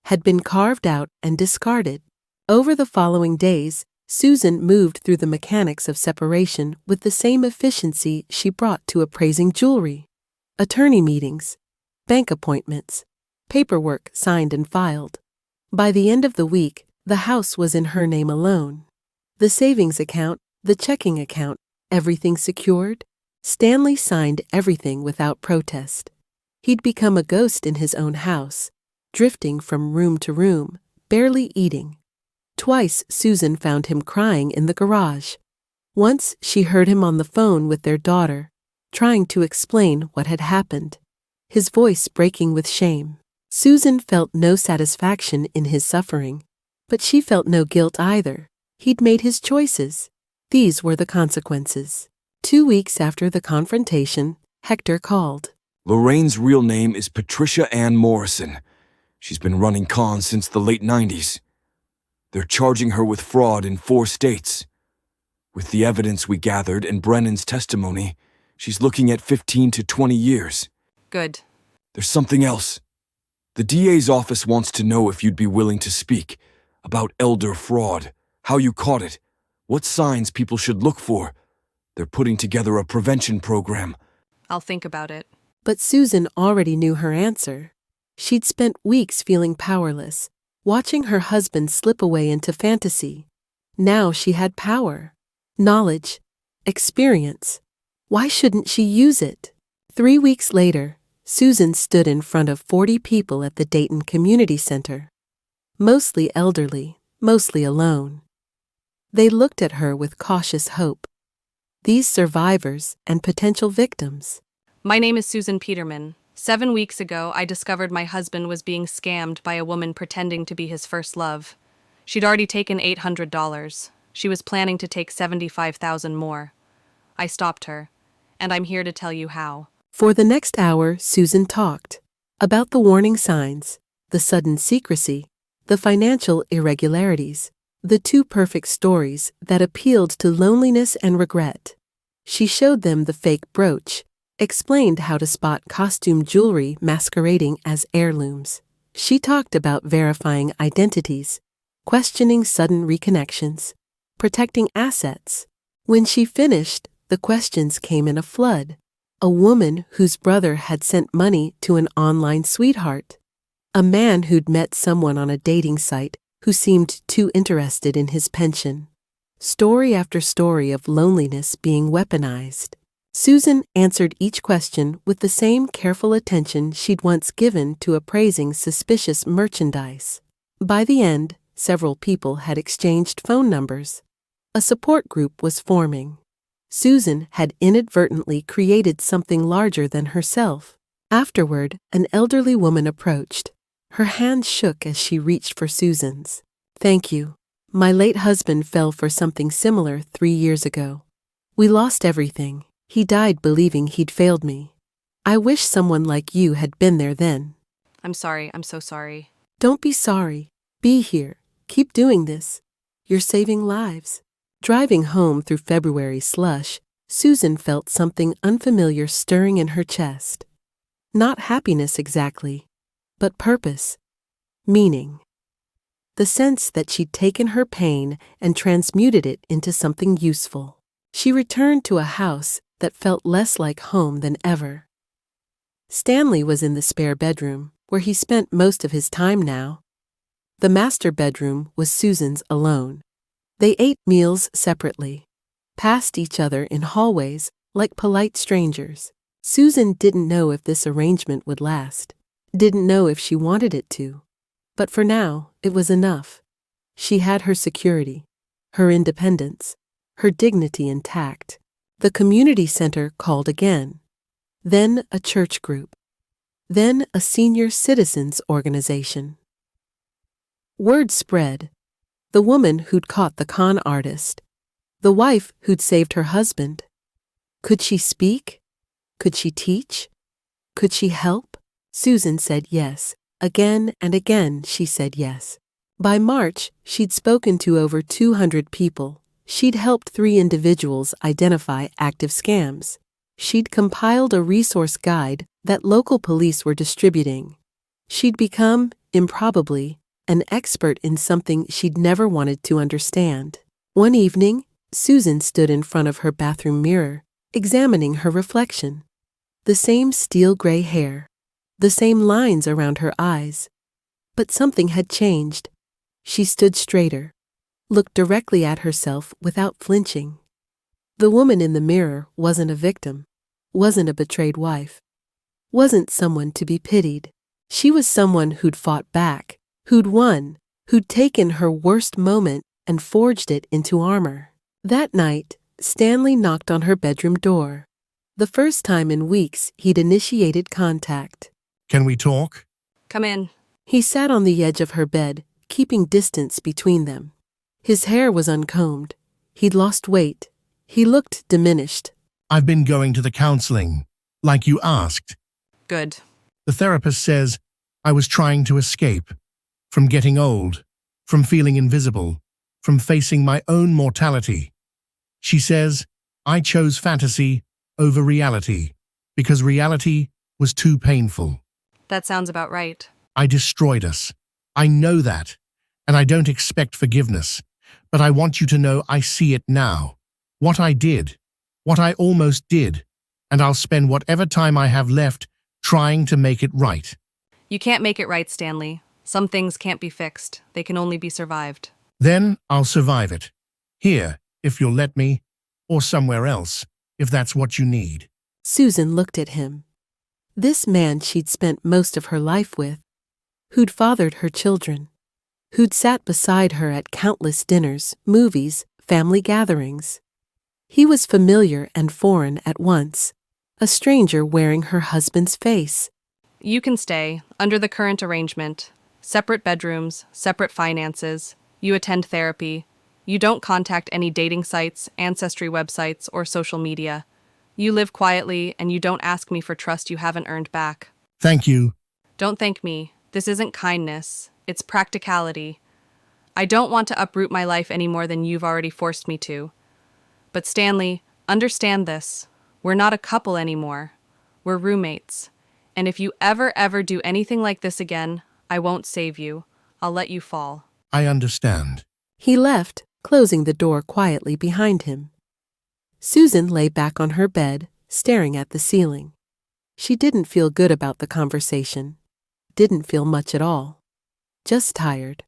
had been carved out and discarded. Over the following days, Susan moved through the mechanics of separation with the same efficiency she brought to appraising jewelry. Attorney meetings, bank appointments, paperwork signed and filed. By the end of the week, the house was in her name alone. The savings account, the checking account, everything secured. Stanley signed everything without protest. He'd become a ghost in his own house, drifting from room to room, barely eating. Twice Susan found him crying in the garage. Once she heard him on the phone with their daughter, trying to explain what had happened, his voice breaking with shame. Susan felt no satisfaction in his suffering, but she felt no guilt either. He'd made his choices. These were the consequences. 2 weeks after the confrontation, Hector called. Lorraine's real name is Patricia Ann Morrison. She's been running cons since the late 90s. They're charging her with fraud in 4 states. With the evidence we gathered and Brennan's testimony, she's looking at 15 to 20 years. Good. There's something else. The DA's office wants to know if you'd be willing to speak about elder fraud, how you caught it, what signs people should look for. They're putting together a prevention program. I'll think about it. But Susan already knew her answer. She'd spent weeks feeling powerless, watching her husband slip away into fantasy. Now she had power, knowledge, experience. Why shouldn't she use it? 3 weeks later, Susan stood in front of 40 people at the Dayton Community Center. Mostly elderly, mostly alone. They looked at her with cautious hope. These survivors and potential victims. My name is Susan Peterman. 7 weeks ago, I discovered my husband was being scammed by a woman pretending to be his first love. She'd already taken $800. She was planning to take $75,000 more. I stopped her, and I'm here to tell you how. For the next hour, Susan talked about the warning signs, the sudden secrecy, the financial irregularities, the 2 perfect stories that appealed to loneliness and regret. She showed them the fake brooch, explained how to spot costume jewelry masquerading as heirlooms. She talked about verifying identities, questioning sudden reconnections, protecting assets. When she finished, the questions came in a flood. A woman whose brother had sent money to an online sweetheart. A man who'd met someone on a dating site who seemed too interested in his pension. Story after story of loneliness being weaponized. Susan answered each question with the same careful attention she'd once given to appraising suspicious merchandise. By the end, several people had exchanged phone numbers. A support group was forming. Susan had inadvertently created something larger than herself. Afterward, an elderly woman approached. Her hand shook as she reached for Susan's. "Thank you. My late husband fell for something similar 3 years ago. We lost everything. He died believing he'd failed me. I wish someone like you had been there then." I'm sorry. I'm so sorry. "Don't be sorry. Be here. Keep doing this. You're saving lives." Driving home through February slush, Susan felt something unfamiliar stirring in her chest. Not happiness exactly, but purpose, meaning. The sense that she'd taken her pain and transmuted it into something useful. She returned to a house that felt less like home than ever. Stanley was in the spare bedroom, where he spent most of his time now. The master bedroom was Susan's alone. They ate meals separately, passed each other in hallways like polite strangers. Susan didn't know if this arrangement would last, didn't know if she wanted it to. But for now, it was enough. She had her security, her independence, her dignity intact. The community center called again. Then a church group. Then a senior citizens organization. Word spread. The woman who'd caught the con artist. The wife who'd saved her husband. Could she speak? Could she teach? Could she help? Susan said yes. Again and again she said yes. By March, she'd spoken to over 200 people. She'd helped 3 individuals identify active scams. She'd compiled a resource guide that local police were distributing. She'd become, improbably, an expert in something she'd never wanted to understand. One evening, Susan stood in front of her bathroom mirror, examining her reflection. The same steel gray hair, the same lines around her eyes. But something had changed. She stood straighter, looked directly at herself without flinching. The woman in the mirror wasn't a victim, wasn't a betrayed wife, wasn't someone to be pitied. She was someone who'd fought back, who'd won, who'd taken her worst moment and forged it into armor. That night, Stanley knocked on her bedroom door. The first time in weeks he'd initiated contact. Can we talk? Come in. He sat on the edge of her bed, keeping distance between them. His hair was uncombed. He'd lost weight. He looked diminished. I've been going to the counseling, like you asked. Good. The therapist says I was trying to escape from getting old, from feeling invisible, from facing my own mortality. She says I chose fantasy over reality because reality was too painful. That sounds about right. I destroyed us. I know that, and I don't expect forgiveness, but I want you to know I see it now. What I did, what I almost did, and I'll spend whatever time I have left trying to make it right. You can't make it right, Stanley. Some things can't be fixed. They can only be survived. Then I'll survive it. Here, if you'll let me, or somewhere else, if that's what you need. Susan looked at him. This man she'd spent most of her life with, who'd fathered her children, who'd sat beside her at countless dinners, movies, family gatherings. He was familiar and foreign at once, a stranger wearing her husband's face. You can stay, under the current arrangement. Separate bedrooms, separate finances. You attend therapy. You don't contact any dating sites, ancestry websites, or social media. You live quietly, and you don't ask me for trust you haven't earned back. Thank you. Don't thank me. This isn't kindness. It's practicality. I don't want to uproot my life any more than you've already forced me to. But Stanley, understand this. We're not a couple anymore. We're roommates. And if you ever do anything like this again, I won't save you. I'll let you fall. I understand. He left, closing the door quietly behind him. Susan lay back on her bed, staring at the ceiling. She didn't feel good about the conversation. Didn't feel much at all. Just tired.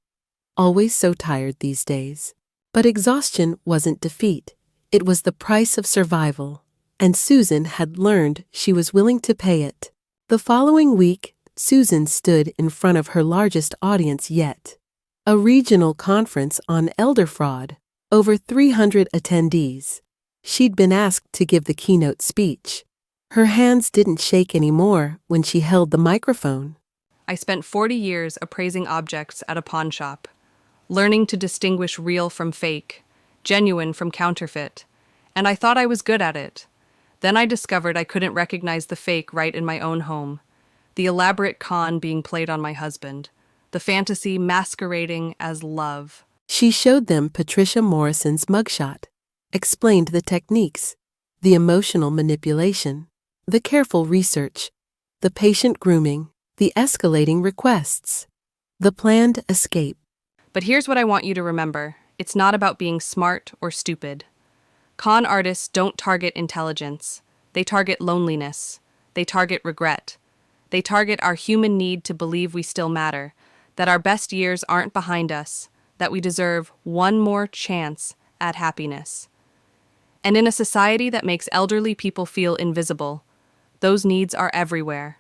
Always so tired these days. But exhaustion wasn't defeat. It was the price of survival, and Susan had learned she was willing to pay it. The following week, Susan stood in front of her largest audience yet. A regional conference on elder fraud, over 300 attendees. She'd been asked to give the keynote speech. Her hands didn't shake anymore when she held the microphone. I spent 40 years appraising objects at a pawn shop, learning to distinguish real from fake, genuine from counterfeit, and I thought I was good at it. Then I discovered I couldn't recognize the fake right in my own home, the elaborate con being played on my husband, the fantasy masquerading as love. She showed them Patricia Morrison's mugshot, explained the techniques, the emotional manipulation, the careful research, the patient grooming, the escalating requests, the planned escape. But here's what I want you to remember. It's not about being smart or stupid. Con artists don't target intelligence. They target loneliness. They target regret. They target our human need to believe we still matter, that our best years aren't behind us, that we deserve one more chance at happiness. And in a society that makes elderly people feel invisible, those needs are everywhere.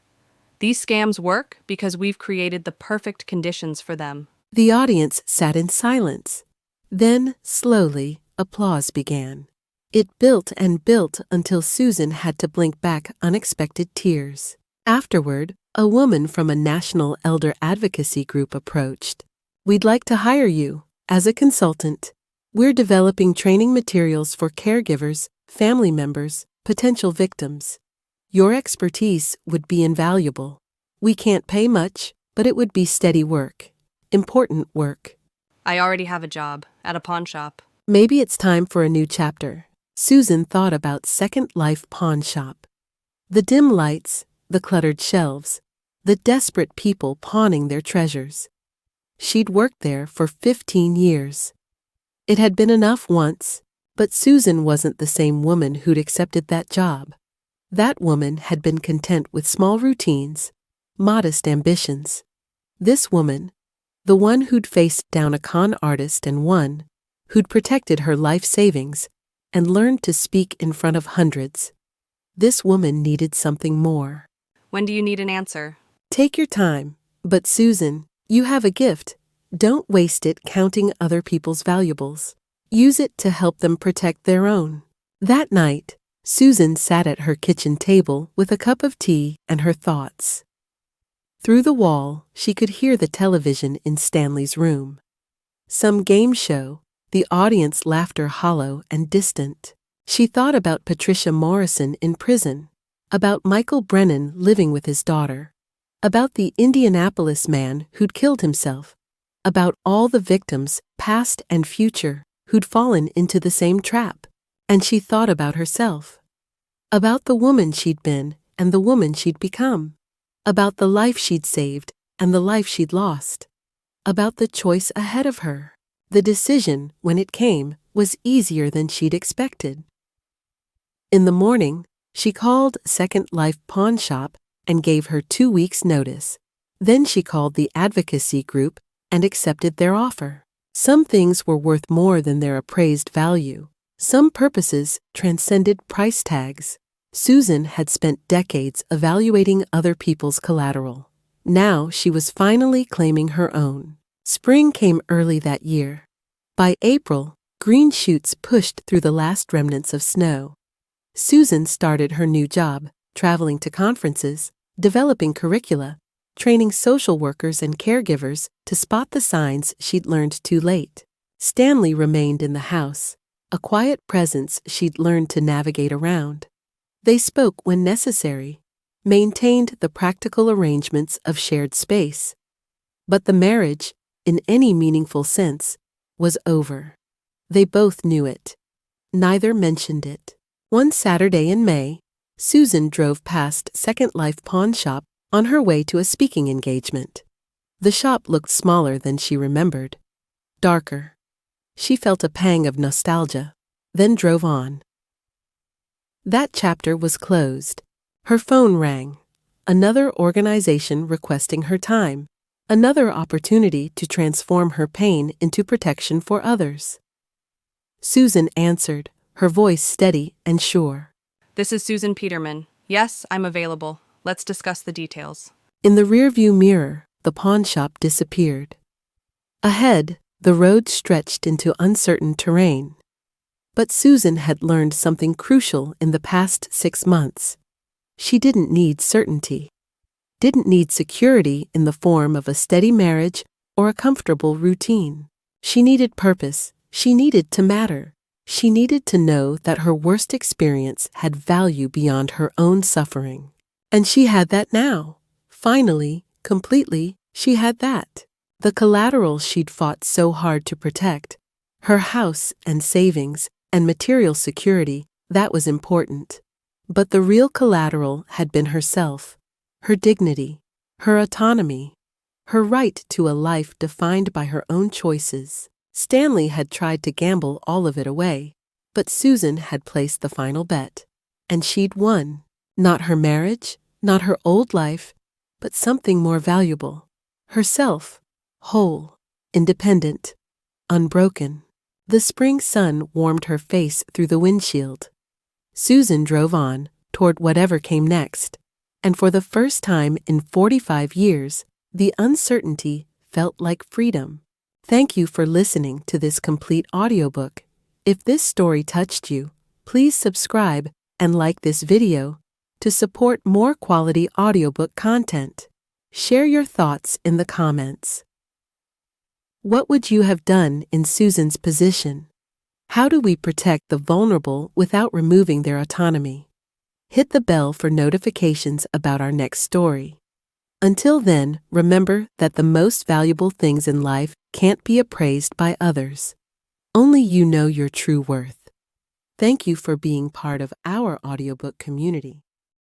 These scams work because we've created the perfect conditions for them. The audience sat in silence. Then, slowly, applause began. It built and built until Susan had to blink back unexpected tears. Afterward, a woman from a national elder advocacy group approached. "We'd like to hire you as a consultant. We're developing training materials for caregivers, family members, potential victims. Your expertise would be invaluable. We can't pay much, but it would be steady work. Important work." I already have a job at a pawn shop. Maybe it's time for a new chapter. Susan thought about Second Life Pawn Shop. The dim lights, the cluttered shelves, the desperate people pawning their treasures. She'd worked there for 15 years. It had been enough once, but Susan wasn't the same woman who'd accepted that job. That woman had been content with small routines, modest ambitions. This woman, the one who'd faced down a con artist and won, who'd protected her life savings and learned to speak in front of hundreds. This woman needed something more. When do you need an answer? Take your time, but Susan, you have a gift. Don't waste it counting other people's valuables. Use it to help them protect their own. That night, Susan sat at her kitchen table with a cup of tea and her thoughts. Through the wall, she could hear the television in Stanley's room. Some game show, the audience laughter hollow and distant. She thought about Patricia Morrison in prison, about Michael Brennan living with his daughter, about the Indianapolis man who'd killed himself, about all the victims, past and future, who'd fallen into the same trap. And she thought about herself, about the woman she'd been and the woman she'd become, about the life she'd saved and the life she'd lost, about the choice ahead of her. The decision, when it came, was easier than she'd expected. In the morning, she called Second Life Pawn Shop and gave her 2 weeks' notice. Then she called the advocacy group and accepted their offer. Some things were worth more than their appraised value. Some purposes transcended price tags. Susan had spent decades evaluating other people's collateral. Now she was finally claiming her own. Spring came early that year. By April, green shoots pushed through the last remnants of snow. Susan started her new job, traveling to conferences, developing curricula, training social workers and caregivers to spot the signs she'd learned too late. Stanley remained in the house, a quiet presence she'd learned to navigate around. They spoke when necessary, maintained the practical arrangements of shared space. But the marriage, in any meaningful sense, was over. They both knew it. Neither mentioned it. One Saturday in May, Susan drove past Second Life Pawn Shop on her way to a speaking engagement. The shop looked smaller than she remembered, darker. She felt a pang of nostalgia, then drove on. That chapter was closed. Her phone rang. Another organization requesting her time. Another opportunity to transform her pain into protection for others. Susan answered, her voice steady and sure. This is Susan Peterman. Yes, I'm available. Let's discuss the details. In the rearview mirror, the pawn shop disappeared. Ahead, the road stretched into uncertain terrain. But Susan had learned something crucial in the past 6 months. She didn't need certainty. Didn't need security in the form of a steady marriage or a comfortable routine. She needed purpose. She needed to matter. She needed to know that her worst experience had value beyond her own suffering. And she had that now. Finally, completely, she had that. The collateral she'd fought so hard to protect, her house and savings and material security, that was important. But the real collateral had been herself, her dignity, her autonomy, her right to a life defined by her own choices. Stanley had tried to gamble all of it away, but Susan had placed the final bet. And she'd won. Not her marriage, not her old life, but something more valuable. Herself, whole, independent, unbroken. The spring sun warmed her face through the windshield. Susan drove on, toward whatever came next, and for the first time in 45 years, the uncertainty felt like freedom. Thank you for listening to this complete audiobook. If this story touched you, please subscribe and like this video to support more quality audiobook content. Share your thoughts in the comments. What would you have done in Susan's position? How do we protect the vulnerable without removing their autonomy? Hit the bell for notifications about our next story. Until then, remember that the most valuable things in life can't be appraised by others. Only you know your true worth. Thank you for being part of our audiobook community.